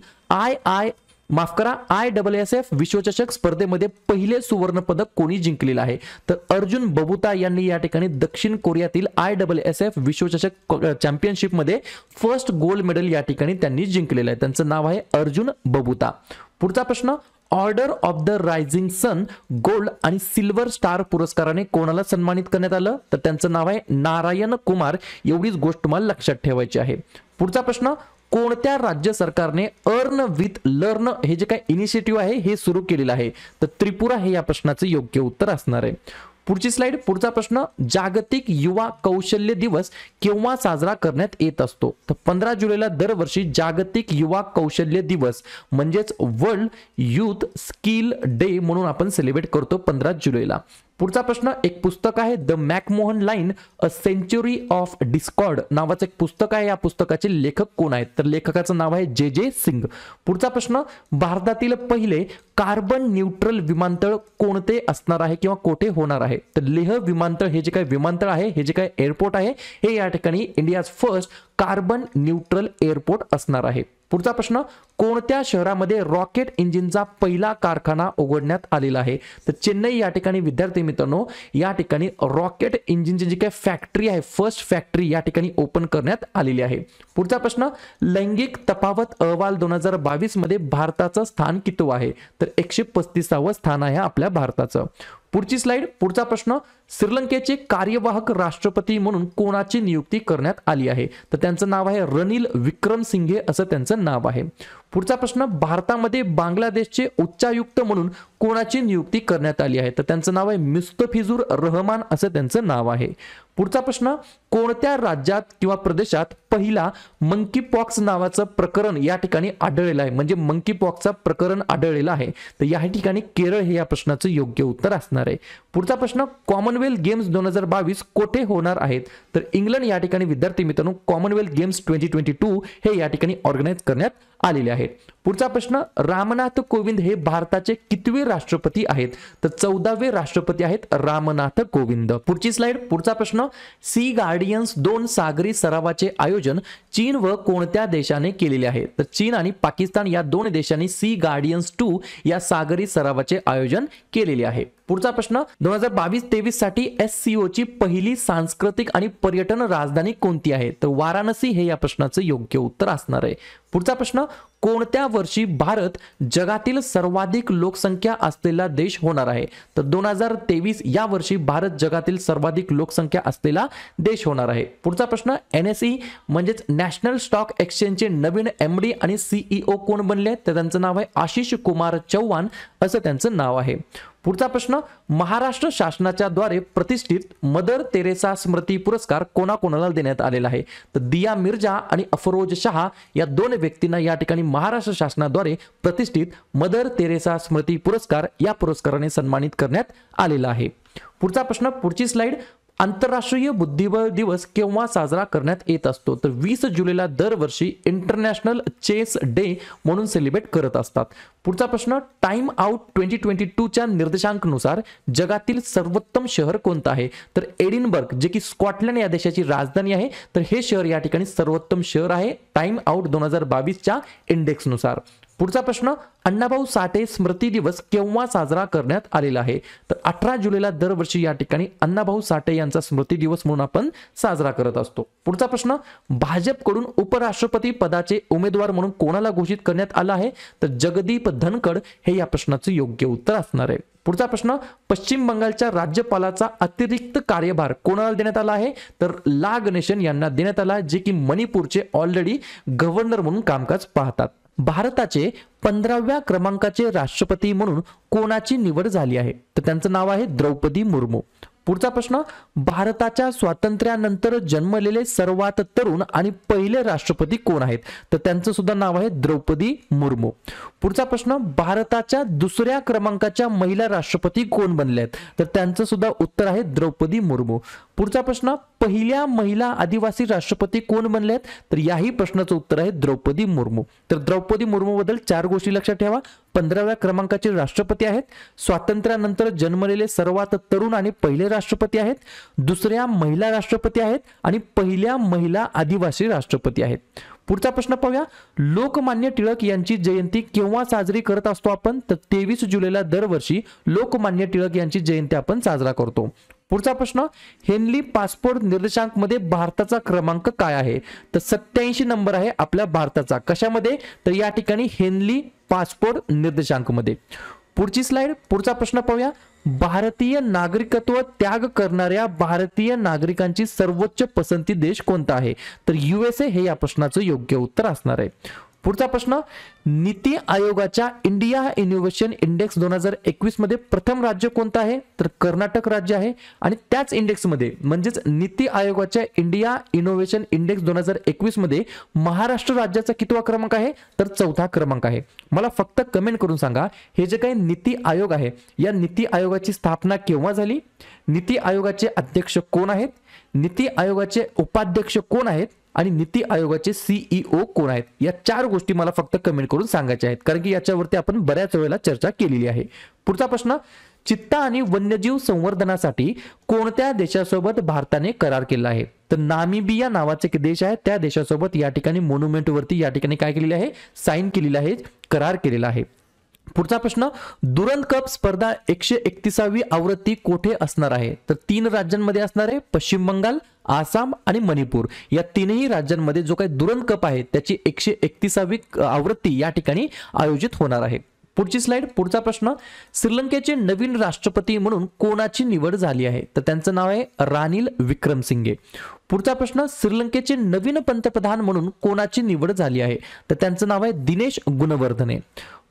IISF विश्वचषक स्पर्धेमध्ये पहिले सुवर्ण पदक कोणी जिंकलेलं आहे? तर अर्जुन बबुता यांनी या ठिकाणी दक्षिण कोरियातील IISF विश्वचषक चॅम्पियनशिप मध्ये फर्स्ट गोल्ड मेडल या ठिकाणी त्यांनी जिंकलेलं आहे. त्यांचं नाव आहे अर्जुन बबुता. पुढचा प्रश्न, Order of the Rising Sun Gold आणि सिल्वर स्टार पुरस्काराने कोणाला सन्मानित करण्यात आलं? तर त्यांचं नाव आहे नारायण कुमार. एवढीच गोष्ट तुम्हाला लक्षात ठेवायची आहे. पुढचा प्रश्न, कोणत्या राज्य सरकारने अर्न विथ लर्न हे जे काही इनिशिएटिव्ह आहे हे सुरू केलेलं आहे? तर त्रिपुरा हे या प्रश्नाचं योग्य उत्तर असणार आहे. पुढची स्लाइड, पुढचा प्रश्न, जागतिक युवा कौशल्य दिवस केव्हा साजरा करण्यात येत असतो? तर 15 जुलैला दरवर्षी जागतिक युवा कौशल्य दिवस म्हणजेच वर्ल्ड युथ स्किल डे म्हणून आपण सेलिब्रेट करतो 15 जुलैला. पुढचा प्रश्न, एक पुस्तक आहे The McMahon Line A Century of Discord नावाचं एक पुस्तक आहे. या पुस्तकाचे लेखक कोण आहेत? तर लेखकाचं नाव आहे जे सिंग. पुढचा प्रश्न, भारतातील पहिले कार्बन न्यूट्रल विमानतळ कोणते असणार आहे किंवा कोठे होणार आहे? तर लेह विमानतळ हे जे काही विमानतळ आहे, हे जे काही एअरपोर्ट आहे, हे या ठिकाणी India's first carbon neutral airport असणार आहे. पुढचा प्रश्न, कोणत्या शहरामध्ये रॉकेट इंजिनचा पहिला कारखाना उघडण्यात आलेला आहे? तर चेन्नई या ठिकाणी विद्यार्थी मित्रांनो या ठिकाणी रॉकेट इंजिनची जी काही फॅक्टरी आहे, फर्स्ट फॅक्टरी या ठिकाणी ओपन करण्यात आलेली आहे. पुढचा प्रश्न, लैंगिक तफावत अहवाल 2022 मध्ये भारताचं स्थान किती आहे? तर 135वे स्थान आहे आपल्या भारताचं. पुढची स्लाइड, पुढचा प्रश्न, श्रीलंकेचे कार्यवाहक राष्ट्रपती म्हणून कोणाची नियुक्ती करण्यात आली आहे? तर त्यांचं नाव आहे रनिल विक्रमसिंघे असं त्यांचं नाव आहे. पुढचा प्रश्न, भारतामध्ये बांगलादेशचे उच्चायुक्त म्हणून कोणाची नियुक्ती करण्यात आली आहे? तर त्यांचं नाव आहे मुस्तफिजुर रहमान असं त्यांचं नाव आहे. पुढचा प्रश्न, कोणत्या राज्यात किंवा प्रदेशात पहिला मंकी पॉक्स नावाचं प्रकरण या ठिकाणी आढळलेलं आहे? म्हणजे मंकी पॉक्सचं प्रकरण आढळलेलं आहे. तर या ठिकाणी केरळ हे या प्रश्नाचं योग्य उत्तर असणार आहे. पुढचा प्रश्न, कॉमनवेल्थ गेम्स 2022 कोठे होणार आहेत? तर इंग्लंड या ठिकाणी विद्यार्थी मित्रांनो कॉमनवेल्थ गेम्स 2022 हे या ठिकाणी ऑर्गनाइज करण्यात आलेले आहेत. पुढचा प्रश्न, रामनाथ कोविंद हे भारताचे कितवे राष्ट्रपती आहेत? तर 14वे राष्ट्रपती आहेत रामनाथ कोविंद. पुढची स्लाइड, पुढचा प्रश्न, सी गार्डियन्स 2 सागरी सरावाचे आयोजन चीन व कोणत्या देशाने केलेले आहे? तर चीन आणि पाकिस्तान या 2 देशांनी सी गार्डियन्स 2 या सागरी सरावाचे आयोजन केलेले आहे. पुढचा प्रश्न, 2022-23 साठी SCO ची पहिली सांस्कृतिक आणि पर्यटन राजधानी कोणती आहे? तर वाराणसी हे या प्रश्नाचं योग्य उत्तर असणार आहे. पुढचा प्रश्न, कोणत्या वर्षी भारत जगातील सर्वाधिक लोकसंख्या असलेला देश होणार आहे? तर 2023 या वर्षी भारत जगातील सर्वाधिक लोकसंख्या असलेला देश होणार आहे. पुढचा प्रश्न, NSE म्हणजेच नॅशनल स्टॉक एक्सचेंजचे नवीन MD आणि CEO कोण बनले? तर त्यांचं नाव आहे आशिष कुमार चौहान असं त्यांचं नाव आहे. पुढचा प्रश्न, महाराष्ट्र शासनाच्या द्वारे प्रतिष्ठित मदर तेरेसा स्मृती पुरस्कार कोणाकोणाला देण्यात आलेला आहे? तर दिया मिर्जा आणि अफरोज शहा या 2 व्यक्तींना या ठिकाणी महाराष्ट्र शासनाद्वारे प्रतिष्ठित मदर तेरेसा स्मृती पुरस्कार या पुरस्काराने सन्मानित करण्यात आलेला आहे. पुढचा प्रश्न, पुढची स्लाइड, आंतरराष्ट्रीय बुद्धिबळ दिवस केव्हा साजरा करण्यात येत असतो? तर 20 जुलैला दरवर्षी इंटरनॅशनल चेस डे म्हणून सेलिब्रेट करत असतात. पुढचा प्रश्न, टाइम आउट 2022 च्या निर्देशांकानुसार जगातील सर्वोत्तम शहर कोणतं आहे? तर एडिनबर्ग जे की स्कॉटलंड या देशाची राजधानी आहे, तर हे शहर या ठिकाणी सर्वोत्तम शहर आहे टाइम आउट 2022 च्या इंडेक्सनुसार. पुढचा प्रश्न, अण्णाभाऊ साठे स्मृती दिवस केव्हा साजरा करण्यात आलेला आहे? तर 18 जुलैला दरवर्षी या ठिकाणी अण्णाभाऊ साठे यांचा स्मृती दिवस म्हणून आपण साजरा करत असतो. पुढचा प्रश्न, भाजपकडून उपराष्ट्रपती पदाचे उमेदवार म्हणून कोणाला घोषित करण्यात आलं आहे? तर जगदीप धनखड हे या प्रश्नाचं योग्य उत्तर असणार आहे. पुढचा प्रश्न, पश्चिम बंगालच्या राज्यपालाचा अतिरिक्त कार्यभार कोणाला देण्यात आला आहे? तर ला गणेशन यांना देण्यात आला, जे की मणिपूरचे ऑलरेडी गव्हर्नर म्हणून कामकाज पाहतात. भारताचे 15व्या क्रमांकाचे राष्ट्रपती म्हणून कोणाची निवड झाली आहे? तर त्यांचं नाव आहे द्रौपदी मुर्मू. पुढचा प्रश्न, भारताच्या स्वातंत्र्यानंतर जन्मलेले सर्वात तरुण आणि पहिले राष्ट्रपती कोण आहेत? तर त्यांचं सुद्धा नाव आहे द्रौपदी मुर्मू. पुढचा प्रश्न, भारताच्या 2ऱ्या क्रमांकाच्या महिला राष्ट्रपती कोण बनल्या आहेत? तर त्यांचं सुद्धा उत्तर आहे द्रौपदी मुर्मू. पुढचा प्रश्न, पहिल्या महिला आदिवासी राष्ट्रपती कोण बनल्या आहेत? तर याही प्रश्नाचं उत्तर आहे द्रौपदी मुर्मू. तर द्रौपदी मुर्मू बद्दल 4 गोष्टी लक्षात ठेवा. 15व्या क्रमांकाचे राष्ट्रपती आहेत, स्वातंत्र्यानंतर जन्मलेले सर्वात तरुण आणि पहिले राष्ट्रपती आहेत, 2ऱ्या महिला राष्ट्रपती आहेत आणि पहिल्या महिला आदिवासी राष्ट्रपती आहेत. पुढचा प्रश्न पाहूया, लोकमान्य टिळक यांची जयंती केव्हा साजरी करत असतो आपण? तर 23 जुलैला दरवर्षी लोकमान्य टिळक यांची जयंती आपण साजरा करतो. पुढचा प्रश्न, हेनली पासपोर्ट निर्देशांक मध्ये भारताचा क्रमांक काय आहे? तर 87 नंबर आहे आपल्या भारताचा. कशामध्ये? तर या ठिकाणी हेनली पासपोर्ट निर्देशांक मध्ये. पुढची स्लाइड, पुढचा प्रश्न पाहूया, भारतीय नागरिकत्व त्याग करणाऱ्या भारतीय नागरिकांची सर्वोच्च पसंती देश कोणता आहे? तर USA हे या प्रश्नाचं योग्य उत्तर असणार आहे. पुढचा प्रश्न, नीती आयोगाच्या इंडिया इनोव्हेशन इंडेक्स 2021 मध्ये प्रथम राज्य कोणतं आहे? तर कर्नाटक राज्य आहे. आणि त्याच इंडेक्स मध्ये म्हणजेच नीती आयोगाच्या इंडिया इनोव्हेशन इंडेक्स 2021 मध्ये महाराष्ट्र राज्याचा कितवा क्रमांक आहे? तर 4था क्रमांक आहे. मला फक्त कमेंट करून सांगा, हे जे काही नीती आयोग आहे, या नीती आयोगाची स्थापना केव्हा झाली? नीती आयोगाचे अध्यक्ष कोण आहेत? नीती आयोगाचे उपाध्यक्ष कोण आहेत? आणि नीती आयोगाचे सीईओ कोण आहेत? या 4 गोष्टी मला फक्त कमेंट करून सांगायच्या आहेत, कारण की याच्यावरती आपण बऱ्याच वेळेला चर्चा केलेली आहे. पुढचा प्रश्न, चित्ता आणि वन्यजीव संवर्धनासाठी कोणत्या देशासोबत भारताने करार केला आहे? तर नामिबिया नावाचे एक देश आहे, त्या देशासोबत या ठिकाणी मॉन्युमेंट वरती या ठिकाणी काय केलेले आहे? साइन केलेला आहे, करार केलेला आहे. पुढचा प्रश्न, दुरंत कप स्पर्धा 131वी आवृत्ती कोठे असणार आहे? तर 3 राज्यांमध्ये असणार आहे, पश्चिम बंगाल, आसाम आणि मणिपूर. या तीनही राज्यांमध्ये जो काही दुरंत कप आहे त्याची 131वी आवृत्ती या ठिकाणी आयोजित होणार आहे. पुढची स्लाइड. पुढचा प्रश्न, श्रीलंकेचे नवीन राष्ट्रपती म्हणून कोणाची निवड झाली आहे? तर त्यांचं नाव आहे रानिल विक्रमसिंघे. पुढचा प्रश्न, श्रीलंकेचे नवीन पंतप्रधान म्हणून कोणाची निवड झाली आहे? तर त्यांचं नाव आहे दिनेश गुणवर्धने.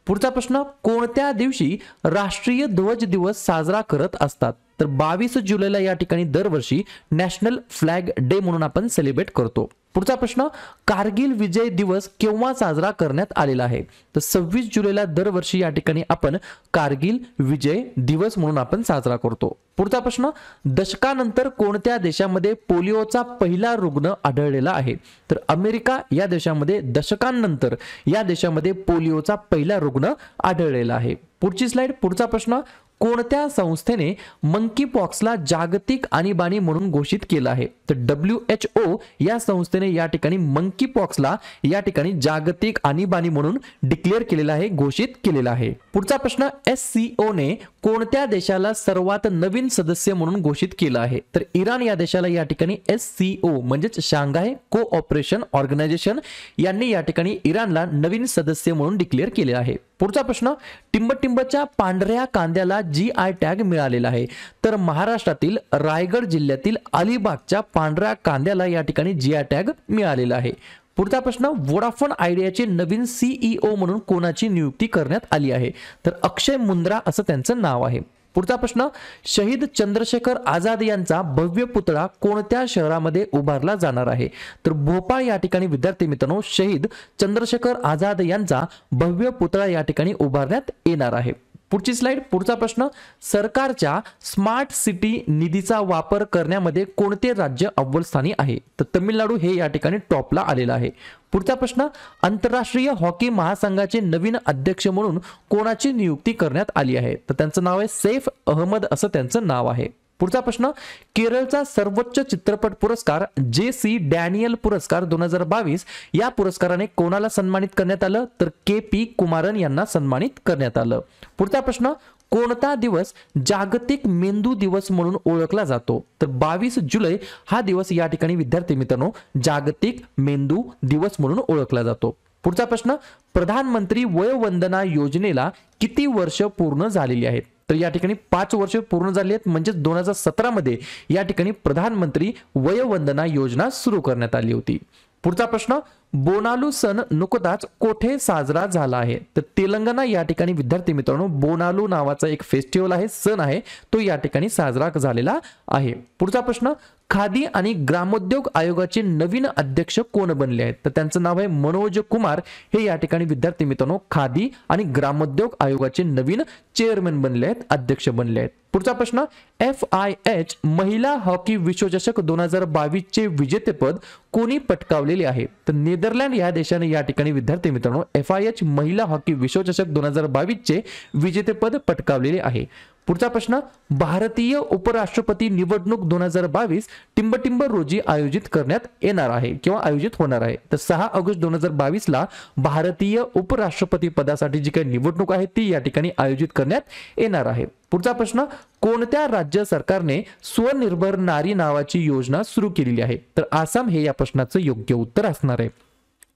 पुढचा प्रश्न, कोणत्या दिवशी राष्ट्रीय ध्वज दिवस साजरा करत असतात? तर 22 जुलैला या ठिकाणी दरवर्षी नॅशनल फ्लॅग डे म्हणून आपण सेलिब्रेट करतो. पुढचा प्रश्न, कारगिल विजय दिवस केव्हा साजरा करण्यात आलेला आहे? तर 26 जुलैला दरवर्षी या ठिकाणी आपण कारगिल विजय दिवस म्हणून आपण साजरा करतो. पुढचा प्रश्न, दशकानंतर कोणत्या देशामध्ये पोलिओचा पहिला रुग्ण आढळलेला आहे? तर अमेरिका या देशामध्ये दशकांनंतर या देशामध्ये पोलिओचा पहिला रुग्ण आढळलेला आहे. पुढची स्लाइड. पुढचा प्रश्न, कोणत्या संस्थेने मंकी पॉक्सला जागतिक आणीबाणी म्हणून घोषित केलं आहे? तर WHO या संस्थेने या ठिकाणी मंकी पॉक्सला या ठिकाणी जागतिक आणीबाणी म्हणून डिक्लेअर केलेला आहे, घोषित केलेला आहे. पुढचा प्रश्न, SCO ने कोणत्या देशाला सर्वात नवीन सदस्य म्हणून घोषित केलं आहे? तर इराण या देशाला या ठिकाणी SCO म्हणजेच शांघाय कोऑपरेशन ऑर्गनायझेशन यांनी या ठिकाणी इराणला नवीन सदस्य म्हणून डिक्लेअर केले आहे. पुढचा प्रश्न, टिंबटिंबच्या पांढऱ्या कांद्याला GI टॅग मिळालेला आहे. तर महाराष्ट्रातील रायगड जिल्ह्यातील अलिबागच्या पांढऱ्या कांद्याला या ठिकाणी GI टॅग मिळालेला आहे. पुढचा प्रश्न, वोडाफोन आयडियाचे नवीन CEO म्हणून कोणाची नियुक्ती करण्यात आली आहे? तर अक्षय मुंद्रा असं त्यांचं नाव आहे. पुढचा प्रश्न, शहीद चंद्रशेखर आझाद यांचा भव्य पुतळा कोणत्या शहरामध्ये उभारला जाणार आहे? तर भोपाळ या ठिकाणी विद्यार्थी मित्रांनो शहीद चंद्रशेखर आझाद यांचा भव्य पुतळा या ठिकाणी उभारण्यात येणार आहे. पुढची स्लाइड. पुढचा प्रश्न, सरकारच्या स्मार्ट सिटी निधीचा वापर करण्यामध्ये कोणते राज्य अव्वल स्थानी आहे? तर तमिळनाडू हे या ठिकाणी टॉपला आलेलं आहे. पुढचा प्रश्न, आंतरराष्ट्रीय हॉकी महासंघाचे नवीन अध्यक्ष म्हणून कोणाची नियुक्ती करण्यात आली आहे? तर त्यांचं नाव आहे सैफ अहमद असं त्यांचं नाव आहे. पुढचा प्रश्न, केरळचा सर्वोच्च चित्रपट पुरस्कार JC डॅनियल पुरस्कार 2022 या पुरस्काराने कोणाला सन्मानित करण्यात आलं? तर KP कुमारन यांना सन्मानित करण्यात आलं. पुढचा प्रश्न, कोणता दिवस जागतिक मेंदू दिवस म्हणून ओळखला जातो? तर 22 जुलै हा दिवस या ठिकाणी विद्यार्थी मित्रांनो जागतिक मेंदू दिवस म्हणून ओळखला जातो. पुढचा प्रश्न, प्रधानमंत्री वयोवंदना योजनेला किती वर्ष पूर्ण झालेली आहेत? तर या ठिकाणी 5 वर्ष पूर्ण झाली आहेत, म्हणजे 2017 मध्ये या ठिकाणी प्रधानमंत्री वयोवंदना योजना सुरू करण्यात आली होती. पुढचा प्रश्न, बोनालू सण नुकताच कोठे साजरा झाला आहे? तर तेलंगणा या ठिकाणी विद्यार्थी मित्रांनो बोनालू नावाचा एक फेस्टिवल आहे, सण आहे, तो या ठिकाणी साजरा झालेला आहे. पुढचा प्रश्न, खादी आणि ग्रामोद्योग आयोगाचे नवीन अध्यक्ष कोण बनले आहेत? तर त्यांचं नाव आहे मनोज कुमार. हे या ठिकाणी विद्यार्थी मित्रांनो खादी आणि ग्रामोद्योग आयोगाचे नवीन चेअरमन बनले आहेत, अध्यक्ष बनले आहेत. पुढचा प्रश्न, FIH महिला हॉकी विश्वचषक 2022 चे विजेतेपद कोणी पटकावलेले आहे? तर नेदरलँड या देशाने या ठिकाणी विद्यार्थी मित्रांनो FIH महिला हॉकी विश्वचषक 2022 चे विजेतेपद पटकावलेले आहे. पुढचा प्रश्न, भारतीय उपराष्ट्रपती निवडणूक 2022 टिंबटिंब रोजी आयोजित करण्यात येणार आहे किंवा आयोजित होणार आहे. तर 6 ऑगस्ट 2022 ला भारतीय उपराष्ट्रपती पदासाठी जी काही निवडणूक आहे ती या ठिकाणी आयोजित करण्यात येणार आहे. पुढचा प्रश्न, कोणत्या राज्य सरकारने स्वनिर्भर नारी नावाची योजना सुरू केलेली आहे? तर आसाम हे या प्रश्नाचं योग्य उत्तर असणार आहे.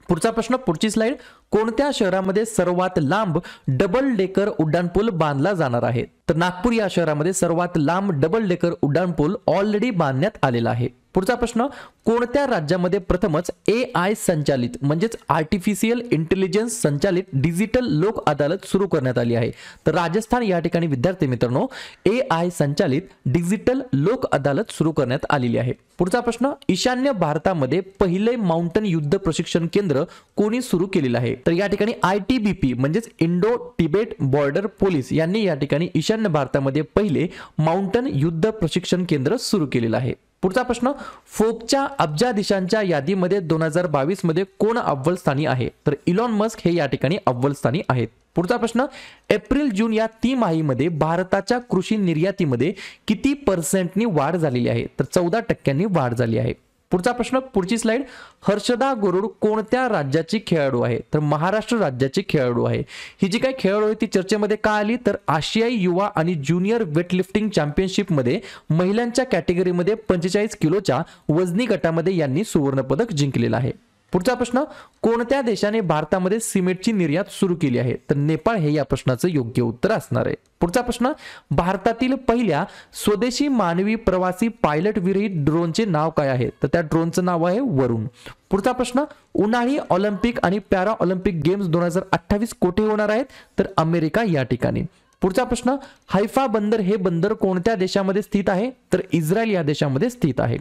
पुढचा प्रश्न, पुढची स्लाइड, कोणत्या शहरामध्ये सर्वात लांब डबल डेकर उड्डाणपूल बांधला जाणार आहे? तर नागपूर या शहरामध्ये सर्वात लांब डबल डेकर उड्डाणपूल ऑलरेडी बांधण्यात आलेला आहे. पुढचा प्रश्न, कोणत्या राज्यामध्ये प्रथमच AI संचालित म्हणजेच आर्टिफिशियल इंटेलिजन्स संचालित डिजिटल लोक अदालत सुरू करण्यात आली आहे? तर राजस्थान या ठिकाणी विद्यार्थी मित्रांनो AI संचालित डिजिटल लोक अदालत सुरू करण्यात आलेली आहे. पुढचा प्रश्न, ईशान्य भारतामध्ये पहिले माउंटन युद्ध प्रशिक्षण केंद्र कोणी सुरू केलेलं आहे? तर या ठिकाणी ITBP म्हणजेच इंडो तिबेट बॉर्डर पोलीस यांनी या ठिकाणी ईशान्य भारतामध्ये पहिले माउंटन युद्ध प्रशिक्षण केंद्र सुरू केलेलं आहे. पुढचा प्रश्न, फोर्ब्सच्या अब्जाधीशांच्या यादीमध्ये 2022 मध्ये कोण अव्वल स्थानी आहे? तर इलॉन मस्क हे या ठिकाणी अव्वल स्थानी आहेत. पुढचा प्रश्न, एप्रिल जून या तिमाहीमध्ये भारताच्या कृषी निर्यातीमध्ये किती % वाढ झालेली आहे? तर 14% वाढ झाली आहे. पुढचा प्रश्न, पुढची स्लाइड, हर्षदा गरुड कोणत्या राज्याची खेळाडू आहे? तर महाराष्ट्र राज्याची खेळाडू आहे. ही जी काही खेळाडू आहे ती चर्चेमध्ये का आली? तर आशियाई युवा आणि ज्युनियर वेटलिफ्टिंग चॅम्पियनशिप मध्ये महिलांच्या कॅटेगरीमध्ये 45 किलोच्या वजनी गटामध्ये यांनी सुवर्ण पदक जिंकलेलं आहे. पुढचा प्रश्न, कोणत्या देशाने भारतामध्ये सिमेंटची निर्यात सुरू केली आहे? तर नेपाळ हे या प्रश्नाचं योग्य उत्तर असणार आहे. पुढचा प्रश्न, भारतातील पहिल्या स्वदेशी मानवी प्रवासी पायलट विरहित ड्रोनचे नाव काय आहे? तर त्या ड्रोनचं नाव आहे वरुण. पुढचा प्रश्न, उन्हाळी ऑलिम्पिक आणि पॅरा ऑलिम्पिक गेम्स 2028 कोठे होणार आहेत? तर अमेरिका या ठिकाणी. पुढचा प्रश्न, हैफा बंदर हे बंदर कोणत्या देशामध्ये स्थित आहे? तर इस्रायल या देशामध्ये स्थित आहे.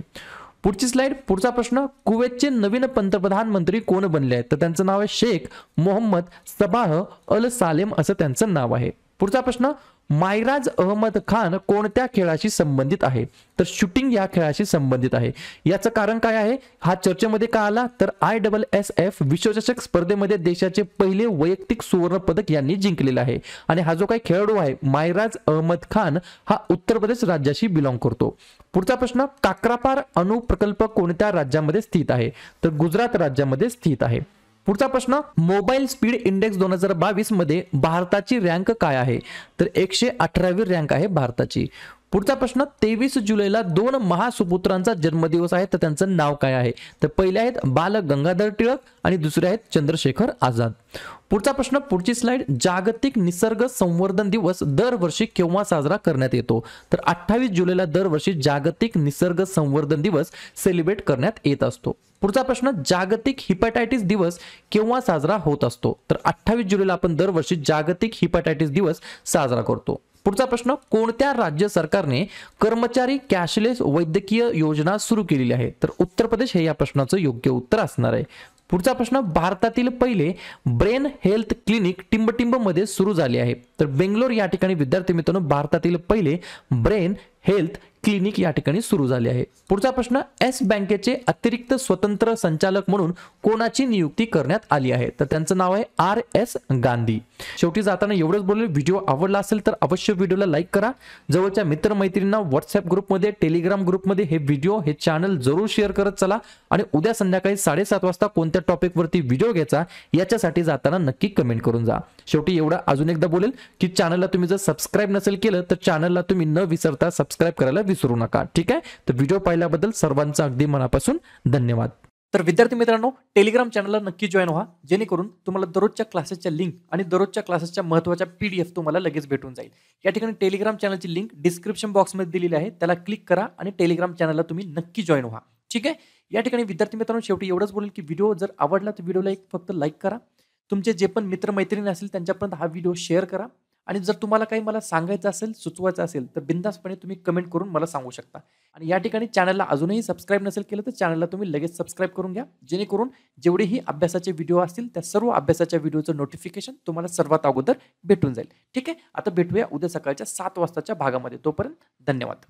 पुढची स्लाइड, पुढचा प्रश्न, कुवेतचे नवीन पंतप्रधान मंत्री कोण बनले आहेत? तर त्यांचं नाव आहे शेख मोहम्मद सबाह अल सालेम असं त्यांचं नाव आहे. पुढचा प्रश्न, मायराज अहमद खान कोणत्या खेळाशी संबंधित आहे? तर शूटिंग या खेळाशी संबंधित आहे. याचं कारण काय आहे? हा चर्चेमध्ये का आला? तर ISSF विश्वचषक स्पर्धेमध्ये देशाचे पहिले वैयक्तिक सुवर्ण पदक यांनी जिंकलेला आहे आणि हा जो काही खेळाडू आहे मायराज अहमद खान हा उत्तर प्रदेश राज्याशी बिलॉंग करतो. पुढचा प्रश्न, काक्रापार अणु प्रकल्प कोणत्या राज्यामध्ये स्थित आहे? तर गुजरात राज्यामध्ये स्थित आहे. पुढचा प्रश्न, मोबाईल स्पीड इंडेक्स 2022 मध्ये भारताची रँक काय आहे? तर 118वी रँक आहे भारताची. पुढचा प्रश्न, 23 जुलैला 2 महासुपुत्रांचा जन्मदिवस आहे तर त्यांचं नाव काय आहे? तर पहिले आहेत बाल गंगाधर टिळक आणि दुसरे आहेत चंद्रशेखर आझाद. पुढचा प्रश्न, पुढची स्लाइड, जागतिक निसर्ग संवर्धन दिवस दरवर्षी केव्हा साजरा करण्यात येतो? तर 28 जुलैला दरवर्षी जागतिक निसर्ग संवर्धन दिवस सेलिब्रेट करण्यात येत असतो. पुढचा प्रश्न, जागतिक हिपॅटायटिस दिवस केव्हा साजरा होत असतो? तर 28 जुलैला आपण दरवर्षी जागतिक हिपॅटायटिस दिवस साजरा करतो. पुढचा प्रश्न, कोणत्या राज्य सरकारने कर्मचारी कॅशलेस वैद्यकीय योजना सुरू केलेली आहे? तर उत्तर प्रदेश हे या प्रश्नाचं योग्य उत्तर असणार आहे. पुढचा प्रश्न, भारतातील पहिले ब्रेन हेल्थ क्लिनिक टिंबटिंब मध्ये सुरू झाले आहे. तर बेंगलोर या ठिकाणी विद्यार्थी मित्रांनो भारतातील पहिले ब्रेन हेल्थ क्लिनिक या ठिकाणी सुरू झाले आहे. पुढचा प्रश्न, एस बँकेचे अतिरिक्त स्वतंत्र संचालक म्हणून कोणाची नियुक्ती करण्यात आली आहे? तर त्यांचं नाव आहे RS गांधी. शेवटी जाताना एवढंच बोलले, व्हिडिओ आवडला असेल तर अवश्य व्हिडिओला लाईक करा. जवळच्या मित्रमैत्रिणींना व्हॉट्सअप ग्रुपमध्ये, टेलिग्राम ग्रुपमध्ये हे व्हिडिओ हे चॅनल जरूर शेअर करत चला आणि उद्या संध्याकाळी 7:30 वाजता कोणत्या टॉपिकवरती व्हिडिओ घ्यायचा याच्यासाठी जाताना नक्की कमेंट करून जा. शेवटी एवढं अजून एकदा बोलेल की चॅनलला तुम्ही जर सबस्क्राईब नसेल केलं तर चॅनलला तुम्ही न विसरता सबस्क्राईब करायला विसरू नका. ठीक आहे, तर व्हिडिओ पाहिल्याबद्दल सर्वांचा अगदी मनापासून धन्यवाद. तर विद्यार्थी मित्रांनो, टेलिग्राम चॅनलला नक्की जॉईन व्हा, जेणेकरून तुम्हाला दररोजच्या क्लासेसच्या लिंक आणि दररोजच्या क्लासेसच्या महत्त्वाच्या PDF तुम्हाला लगेच भेटून जाईल. या ठिकाणी टेलिग्राम चॅनलची लिंक डिस्क्रिप्शन बॉक्समध्ये दिलेली आहे, त्याला क्लिक करा आणि टेलिग्राम चॅनलला तुम्ही नक्की जॉईन व्हा. ठीक आहे, या ठिकाणी विद्यार्थी मित्रांनो शेवटी एवढंच बोलेल की व्हिडिओ जर आवडला तर व्हिडिओला एक फक्त लाईक करा. तुमचे जे पण मित्रमैत्रिणी असतील त्यांच्यापर्यंत हा व्हिडिओ शेअर करा आणि जर तुम्हाला काही मला सांगायचं असेल, सुचवायचं असेल तर बिंदासपणे तुम्ही कमेंट करून मला सांगू शकता. आणि या ठिकाणी चॅनलला अजूनही सबस्क्राईब नसेल केलं तर चॅनलला तुम्ही लगेच सबस्क्राईब करून घ्या, जेणेकरून जेवढेही अभ्यासाचे व्हिडिओ असतील त्या सर्व अभ्यासाच्या व्हिडिओचं नोटिफिकेशन तुम्हाला सर्वात अगोदर भेटून जाईल. ठीक आहे, आता भेटूया उद्या सकाळच्या 7 वाजताच्या भागामध्ये. तोपर्यंत धन्यवाद.